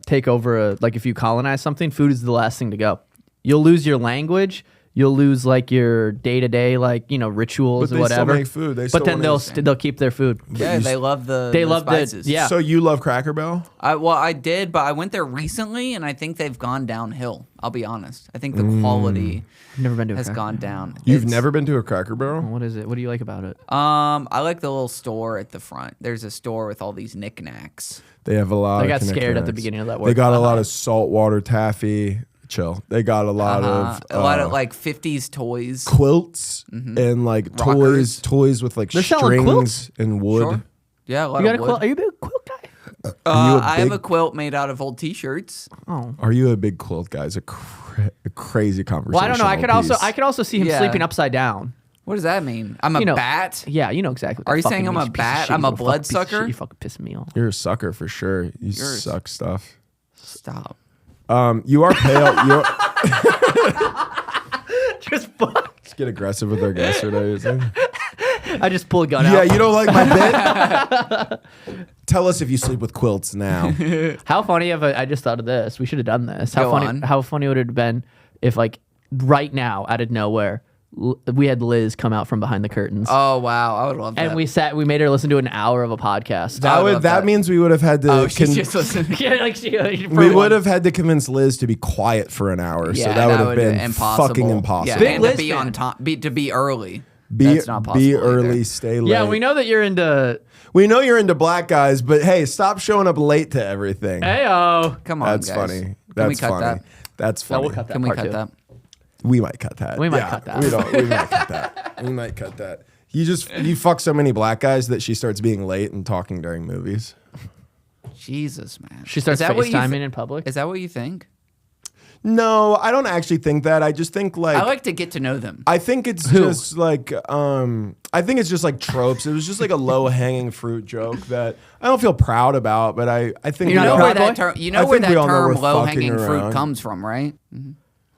take over if you colonize something, food is the last thing to go. You'll lose your language. You'll lose like your day-to-day rituals But or they still whatever. make food. They but still then wanna- they'll keep their food. Yeah, they love the spices. Yeah. So you love Cracker Barrel? I did, but I went there recently, and I think they've gone downhill. I'll be honest. I think the quality I've never been to a has Cracker gone down. You've It's- never been to a Cracker Barrel? What is it? What do you like about it? I like the little store at the front. There's a store with all these knickknacks. They have a lot. I of got scared at the knickknacks. beginning of that They word. got a lot of saltwater taffy. Chill. They got a lot of like 50s toys. quilts and like Rockers. toys with like They're selling strings quilts? and wood. Sure. Yeah, a lot You got a of wood. quilt? Are you a big quilt guy? Are you a I have big- a quilt made out of old T-shirts. Oh. Are you a big quilt guy? It's a crazy conversation. Well, I don't know. I could also see him Yeah. sleeping upside down. What does that mean? I'm a You know, bat? Yeah, you know exactly. What Are that you saying fucking I'm a means, you piece of bat? shit, I'm you a little blood fucking piece of sucker? shit. You fucking pissing me off. You're a sucker for sure. You suck stuff. Stop. You are pale. Just fuck. Just get aggressive with our guests today. I just pull a gun Yeah, out. you don't like my bit? Tell us if you sleep with quilts now. How funny of a? I just thought of this. We should have done this. How Go funny? on. How funny would it have been if, like, right now, out of nowhere, we had Liz come out from behind the curtains, Oh wow, I would love that. and we made her listen to an hour of a podcast. I would love That that. means we would have had to. Oh, she's just listening. Yeah, like we would have had to convince Liz to be quiet for an hour. So that would have been fucking impossible. Yeah, Big and Liz to be fan. on time, to be early. Be, That's not possible be either. early, stay late. Yeah, we know that you're into. We know you're into black guys, but hey, stop showing up late to everything. Heyo. Come on, That's guys. funny. Can That's we cut funny. that? That's No, funny. we'll cut that. Can we part cut two. that? We might cut that. We might Yeah, cut that. We might cut that. We might cut that. You fuck so many black guys that she starts being late and talking during movies. Jesus, man. She starts Is that what you FaceTiming thi- in public. Is that what you think? No, I don't actually think that. I just think I like to get to know them. I think it's just like I think it's just like tropes. It was just like a low hanging fruit joke that I don't feel proud about, but I think You're we not all- where proud that boy? term, you I know where think we that all know we're term low hanging fucking fruit around. comes from, right?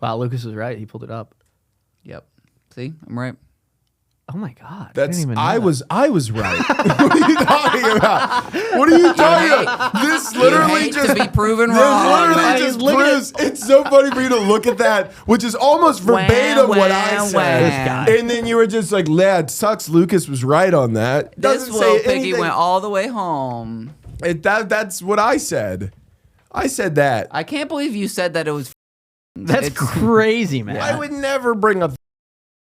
Wow, Lucas was right. He pulled it up. Yep. See, I'm right. Oh my god. That's didn't even know I that. was right. What are you talking about? What are you talking hate- about? This literally hate just to be proven this wrong. literally man. just Look at proves it's so funny for you to look at that, which is almost verbatim what I wah, said. wah. This guy. And then you were just like, "Lad, sucks." Lucas was right on that. This Doesn't little say piggy anything. went all the way home. That's what I said. I said that. I can't believe you said that it was. That's It's- crazy, man. I would never bring up.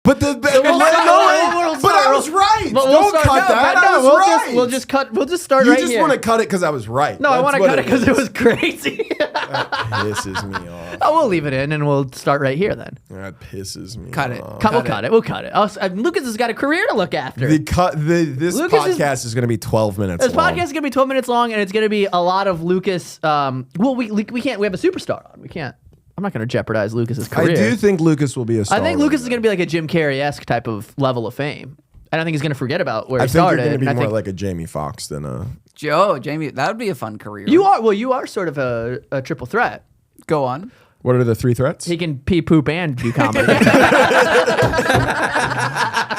But we'll start- we'll but I start- was right. But Don't start- cut no, that. but I no, was we'll right. Just, we'll just cut. We'll just start You right just here. want to cut it because I was right. No, I That's want to what cut it because is. it was crazy. That pisses me off. Oh, we'll leave it in and we'll start right here then. That pisses me Cut it. off. We'll cut it. We'll cut it. Lucas has got a career to look after. This Lucas podcast is going to be 12 minutes This long. podcast is gonna be 12 minutes long, and it's gonna be a lot of Lucas. Well, we can't. We have a superstar on. We can't. I'm not gonna jeopardize Lucas's I career. do think Lucas will be a star. I think one Lucas day. is gonna be like a Jim Carrey-esque type of level of fame. I don't think he's gonna forget about where I he think you're started. going to be and I more think like a Jamie Foxx than a. Joe, Jamie, that would be a fun career. you are. Well, you are sort of a triple threat. Go on. What are the three threats? He can pee, poop, and do comedy.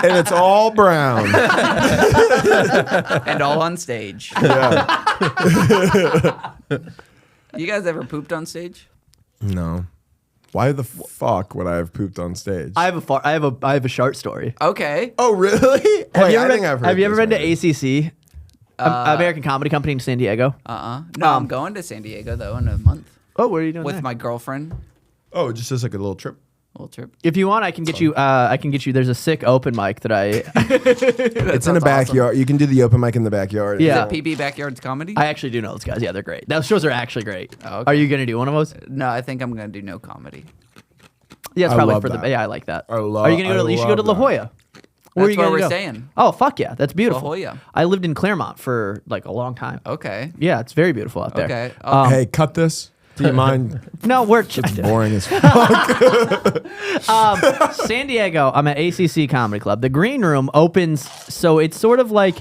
And it's all brown. And all on stage. Yeah. You guys ever pooped on stage? No. Why the fuck would I have pooped on stage? I have a shart story. Okay. Oh, really? Have you I ever think been, I've heard have you ever this been to already. ACC, American Comedy Company in San Diego? No, I'm going to San Diego though in a month Oh, what are you doing with there? my girlfriend. Oh, just as like a little trip. Little trip. If you want, I can get you. There's a sick open mic that I. It's in the backyard. You can do the open mic in the backyard. Yeah. Is it PB Backyards Comedy? I actually do know those guys. Yeah, they're great. Those shows are actually great. Oh, okay. Are you gonna do one of those? No, I think I'm gonna do no comedy. Yeah, it's I probably love for the. that. Yeah, I like that. I love- Are you gonna go? I You should go to La love Jolla. Where are That's you where gonna we're go? staying. Oh fuck yeah, that's beautiful. La Jolla. I lived in Claremont for like a long time. Okay. Yeah, it's very beautiful out there. Okay. Hey, cut this. Do you mind? No, we're It's boring as fuck. San Diego. I'm at ACC Comedy Club. The green room opens, so it's sort of like,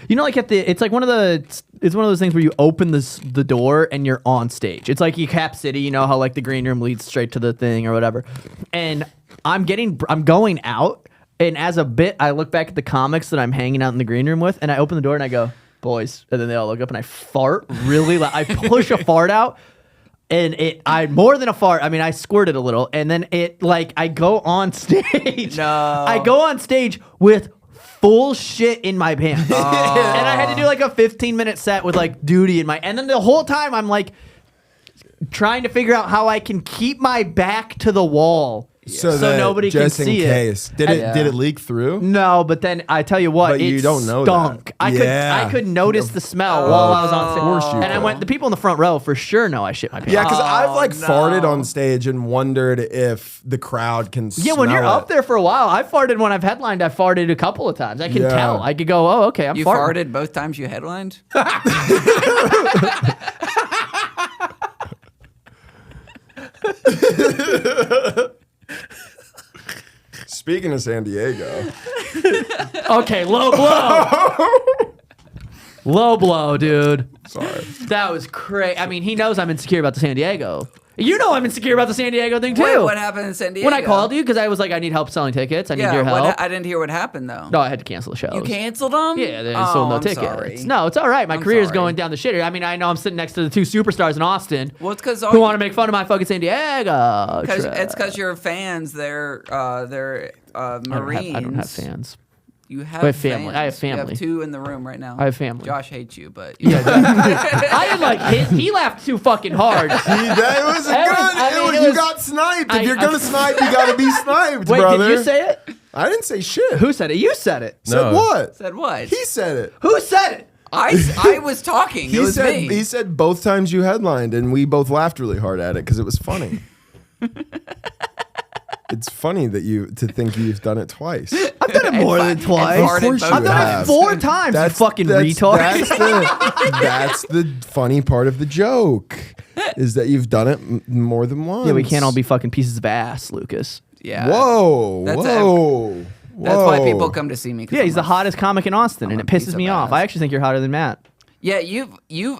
you know, like it's like one of those things where you open the door and you're on stage. It's like Cap City, you know how like the green room leads straight to the thing or whatever. And I'm going out, and as a bit, I look back at the comics that I'm hanging out in the green room with, and I open the door and I go, boys, and then they all look up and I fart really loud. I push a fart out. And I more than a fart. I mean, I squirted a little, and then I go on stage. No. I go on stage with full shit in my pants, and I had to do like a 15-minute set with like duty in my. And then the whole time I'm like trying to figure out how I can keep my back to the wall so that nobody can just in see case. it. Did And- it leak through? No, but then I tell you what, But it you don't know stunk. that. I could notice the smell while I was on stage. course you And I could. went. The people in the front row for sure know I shit my pants. Yeah, because I've like no. farted on stage and wondered if the crowd can Yeah, when you're smell up it. there for a while, I farted when I've headlined. I farted a couple of times. I can Yeah. tell. I could go, oh, okay, I'm You farting. farted both times you headlined? Speaking of San Diego, Okay, low blow. Low blow, dude. sorry. That was crazy. I mean, he knows I'm insecure about the San Diego. You know I'm insecure about the San Diego thing too. Wait, what happened in San Diego? When I called you because I was like, I need help selling tickets. I need your help. I didn't hear what happened though. No, I had to cancel the shows. You canceled them? Yeah, they sold no I'm tickets. sorry. No, it's all right. My career is sorry. going down the shitter. I mean, I know I'm sitting next to the two superstars in Austin Well, it's because who want to make fun of my fucking San Diego. it's because your fans. They're Marines. I don't have fans. You have I have family. fans. I have You family. have two in the room right now. I have family. Josh hates you, but I didn't like he laughed too fucking hard. That was good. You got sniped. If you're gonna snipe, you gotta be sniped, Wait, brother. did you say it? I didn't say shit. Who said it? You said it. Said No. what? said what? He said it. Who said it? I was talking. It was me. He said both times you headlined, and we both laughed really hard at it because it was funny. It's funny that to think you've done it twice. I've done it more than twice. Of course I've done it 4 times. You fucking retard. That's the funny part of the joke, is that you've done it more than once. Yeah, we can't all be fucking pieces of ass, Lucas. Yeah. Whoa, That's whoa. That's why people come to see me. 'Cause Yeah, I'm he's the a- hottest comic in Austin, and I'm it a piece pisses of me off. ass. I actually think you're hotter than Matt. Yeah,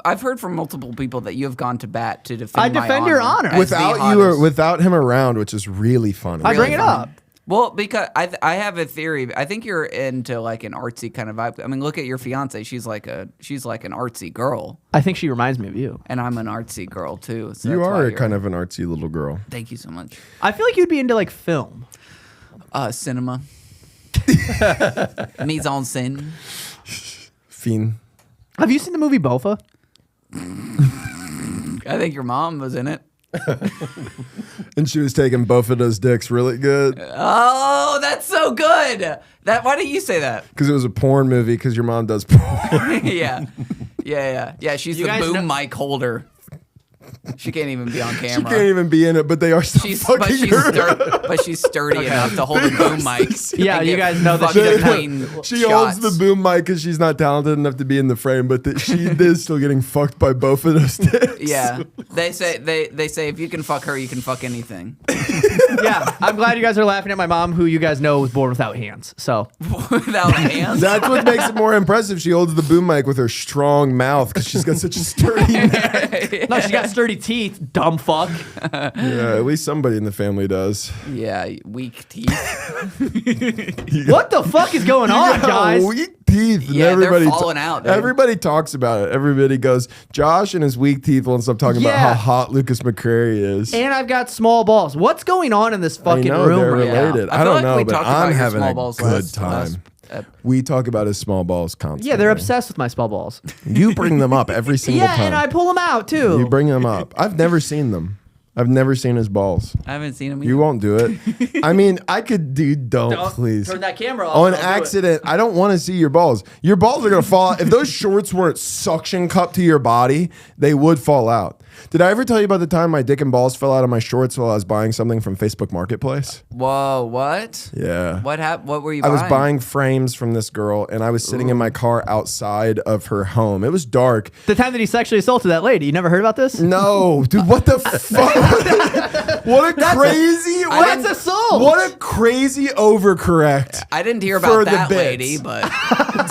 I've heard from multiple people that you have gone to bat to defend. I defend your honor. as the hottest. Without him around, which is really funny. I bring it up. Well, because I have a theory. I think you're into like an artsy kind of vibe. I mean, look at your fiance. She's like an artsy girl, I think she reminds me of you. and I'm an artsy girl too. So You that's why are you're- kind of an artsy little girl. Thank you so much. I feel like you'd be into like film. Cinema. Mise en scène. Fiend. Have you seen the movie Bofa? I think your mom was in it. And she was taking both of those dicks really good. Oh, that's so good. Why didn't you say that? Because it was a porn movie, because your mom does porn. Yeah. She's You the guys boom know- mic holder. She can't even be on She camera. can't even be in it, but they are still fucking her. But she's sturdy enough to hold a boom mic. Yeah, and you get guys know that she fucking doesn't- clean She shots. holds the boom mic because she's not talented enough to be in the frame, but that she is still getting fucked by both of those dicks. Yeah, they say if you can fuck her, you can fuck anything. Yeah, I'm glad you guys are laughing at my mom, who you guys know was born without hands. So Without hands. That's what makes it more impressive. She holds the boom mic with her strong mouth because she's got such a sturdy neck. no, she got sturdy teeth. Dumb fuck. Yeah, at least somebody in the family does. Yeah, weak teeth. What the fuck is going on, Yeah, guys? weak teeth. And Yeah, they're everybody falling out, dude. Everybody talks about it. Everybody goes, Josh and his weak teeth won't stop talking about Yeah. how hot Lucas McCrary is. And I've got small balls. What's going on in this I fucking know room they're right now? related. I I feel don't like know, we but talked about I'm your having small a balls good last- time. We talk about his small balls constantly. Yeah, they're obsessed with my small balls. You bring them up every single Yeah, time. and I pull them out too. You bring them up. I've never seen them. I've never seen his balls. I haven't seen him. You won't do it. I mean, I could do. Don't please. turn that camera off. On I'll do it. accident, I don't want to see your balls. Your balls are gonna fall out. If those shorts weren't suction cupped to your body, they would fall out. Did I ever tell you about the time my dick and balls fell out of my shorts while I was buying something from Facebook Marketplace? Whoa, what? Yeah. What happened? What were you I buying? was buying frames from this girl, and I was sitting in my car outside of her home. It was dark. The time that he sexually assaulted that lady. You never heard about this? No, dude, what the fuck? What a crazy. That's assault. What a crazy overcorrect. I didn't hear for about the that bits. lady, but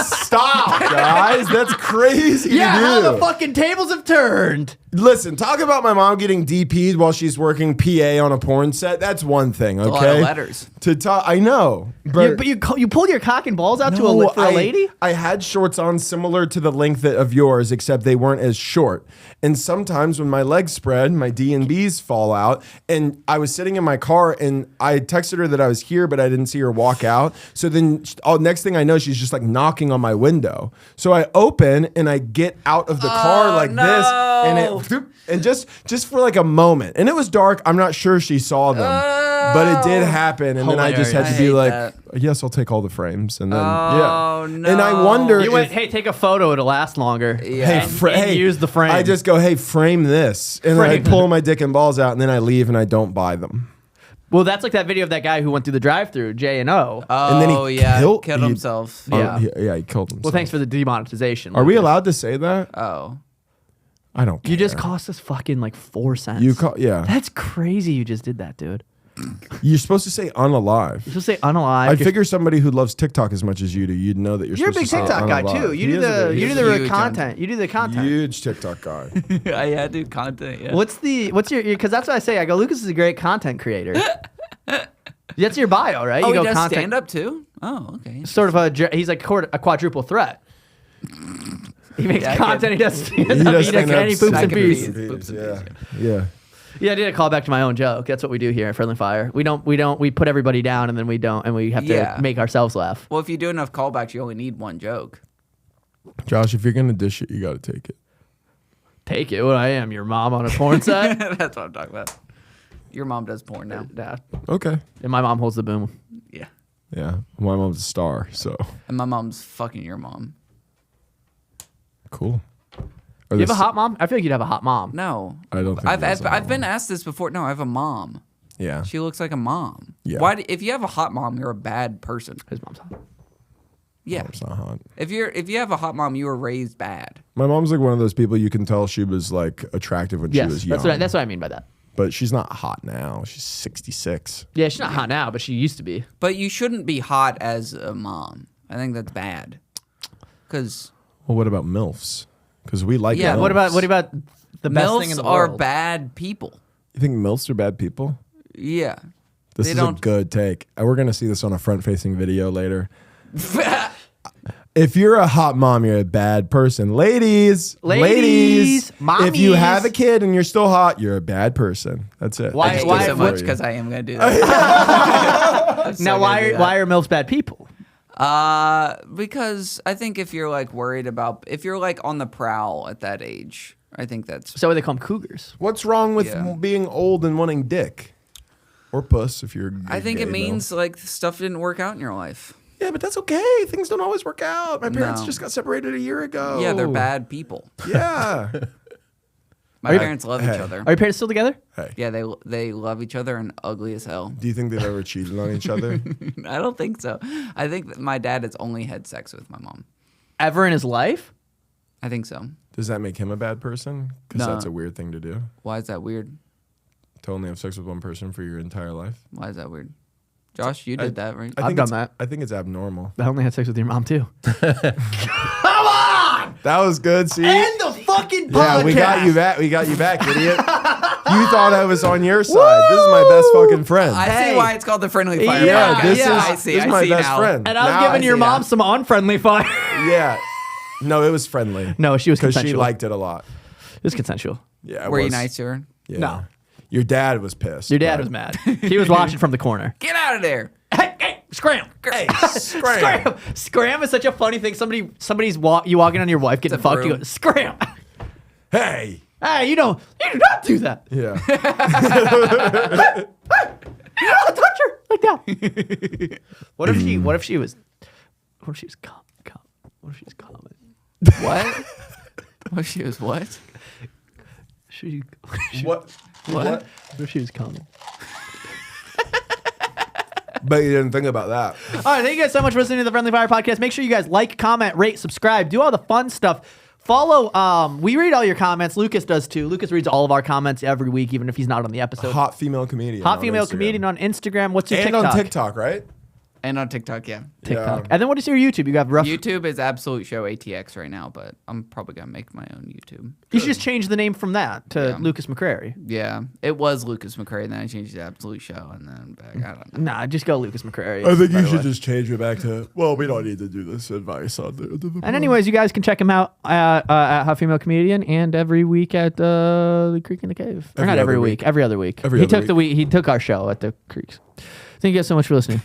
Stop, guys. That's crazy. Yeah, to how do. the fucking tables have turned. Listen, talk about my mom getting DP'd while she's working PA on a porn set. That's one thing, okay? a lot of letters. To talk, I know, but You pulled your cock and balls out No, for a lady? I had shorts on similar to the length of yours, except they weren't as short. And sometimes when my legs spread, my D&Bs fall out. And I was sitting in my car, and I texted her that I was here, but I didn't see her walk out. So then, next thing I know, she's just like knocking on my window. So I open and I get out of the car like this, and and just for like a moment, and it was dark. I'm not sure she saw them, but it did happen. And then I just had Hilarious. to be I like, hate yes, I'll take all the frames. And then Oh, yeah, no. and I wonder. You went, if- hey, take a photo. It'll last longer. Yeah. And use the frame. I just go, hey, frame this, and then Frame I pull my dick and balls out, and then I leave, and I don't buy them. Well, that's like that video of that guy who went through the drive-through, J and O. And then he Oh yeah, killed- killed he- himself. Yeah, he killed himself. Well, thanks for the demonetization. Are we Lucas. allowed to say that? Oh, I don't care. You just cost us fucking like 4 cents. Yeah. That's crazy. You just did that, dude. You're supposed to say unalive. You're supposed to say unalive. I figure somebody who loves TikTok as much as you do, you'd know that you're You're a supposed big to say TikTok guy unalive. too. You He do is a the big- you do he's the huge content. You do the content. Huge TikTok guy. Yeah, dude, content. Yeah. What's your? Because that's what I say. I go. Lucas is a great content creator. That's your bio, right? Oh, You he go does content. stand up too. Oh, okay. Sort of he's like a quadruple threat. He makes Yeah, I content. get He does stand-up, and he poops and second peas. piece. Poops and Yeah. peas, Yeah. Yeah, I did a call back to my own joke. That's what we do here at Friendly Fire. We put everybody down and then we have Yeah. to make ourselves laugh. Well, if you do enough callbacks, you only need one joke. Josh, if you're gonna dish it, you got to take it. Take it. What I am, your mom on a porn set. That's what I'm talking about. Your mom does porn now. Yeah. Okay. And my mom holds the boom. Yeah. Yeah. My mom's a star, so And my mom's fucking your mom. cool. You have a hot mom? I feel like you'd have a hot mom. No. I don't think I've he has a hot I've been mom. asked this before. No, I have a mom. Yeah. She looks like a mom. Yeah. If you have a hot mom, you're a bad person. His mom's hot. Yeah. It's not hot. If you have a hot mom, you were raised bad. My mom's like one of those people you can tell she was like attractive when she Yes, was young. that's what I mean by that. But she's not hot now. She's 66. Yeah, she's not hot now, but she used to be. But you shouldn't be hot as a mom. I think that's bad. Because Well, what about MILFs? Because we like Yeah, MILFs. What about the best thing in MILFs the are world? bad people. You think MILFs are bad people? Yeah. This They is a don't- good take. We're going to see this on a front-facing video later. If you're a hot mom, you're a bad person. Ladies, Ladies, if you mommies. have a kid and you're still hot, you're a bad person. That's it. Why- I just why- do so what- much because I am going to do that. Now, why are MILFs bad people? Because I think if you're like worried about, if you're like on the prowl at that age, I think that's. So they call them cougars. What's wrong with Yeah. being old and wanting dick? Or puss if you're I think gay, it though. means like stuff didn't work out in your life. Yeah, but that's okay. Things don't always work out. My parents No. just got separated a year ago. Yeah, they're bad people. Yeah. My parents love Hey. each other. Are your parents still together? Hey, Yeah, they love each other and ugly as hell. do you think they've ever cheated on each other? I don't think so. I think that my dad has only had sex with my mom. Ever in his life? I think so. Does that make him a bad person? Because No. that's a weird thing to do. Why is that weird? To only have sex with one person for your entire life. Why is that weird? Josh, you did that, right? I I've think done it's- that. I think it's abnormal. I only had sex with your mom too. That was good. See? End the fucking podcast. Yeah, we got you back. We got you back, idiot. You thought I was on your side. This is my best fucking friend. I Hey. see why it's called the Friendly Fire. Yeah, podcast. this is I see. this is I my see best now. friend. And I was Now giving your see mom that. some unfriendly fire. Yeah. No, it was friendly. No, she was because she consensual. liked it a lot. It was consensual. Yeah. it Were you was. nice to her? Yeah. No. Your dad was pissed. Your dad but- was mad. He was watching from the corner. Get out of there. Hey, scram. Hey, Scram. Scram is such a funny thing. Somebody's you walking on your wife getting It's a fucked. You broom. go, scram. Hey. Hey, you do not do that. Yeah. You don't touch her like that. What if she was calm? What if she was calm? What? Oh, she was what? What? What? What if she was calm? But you didn't think about that. All right, thank you guys so much for listening to the Friendly Fire Podcast. Make sure you guys like, comment, rate, subscribe, do all the fun stuff. Follow. We read all your comments. Lucas does too. Lucas reads all of our comments every week, even if he's not on the episode. Hot female comedian. Hot on female Instagram. comedian on Instagram. What's your and TikTok? on TikTok, right? And on TikTok, yeah. TikTok. Yeah. And then what is your YouTube? You got rough. YouTube is Absolute Show ATX right now, but I'm probably gonna make my own YouTube. You should just change the name from that to Yeah. Lukas McCrary. Yeah, it was Lukas McCrary, and then I changed it to Absolute Show, and then back. I don't know. Nah, just go Lukas McCrary. I think you By the should way. just change it back to, well, we don't need to do this advice on the And anyways, you guys can check him out at Hot Female Comedian and every week at the Creek in the Cave. Or Every not every other week, week. every other week. Every he other took the week. He took our show at the Creeks. Thank you guys so much for listening.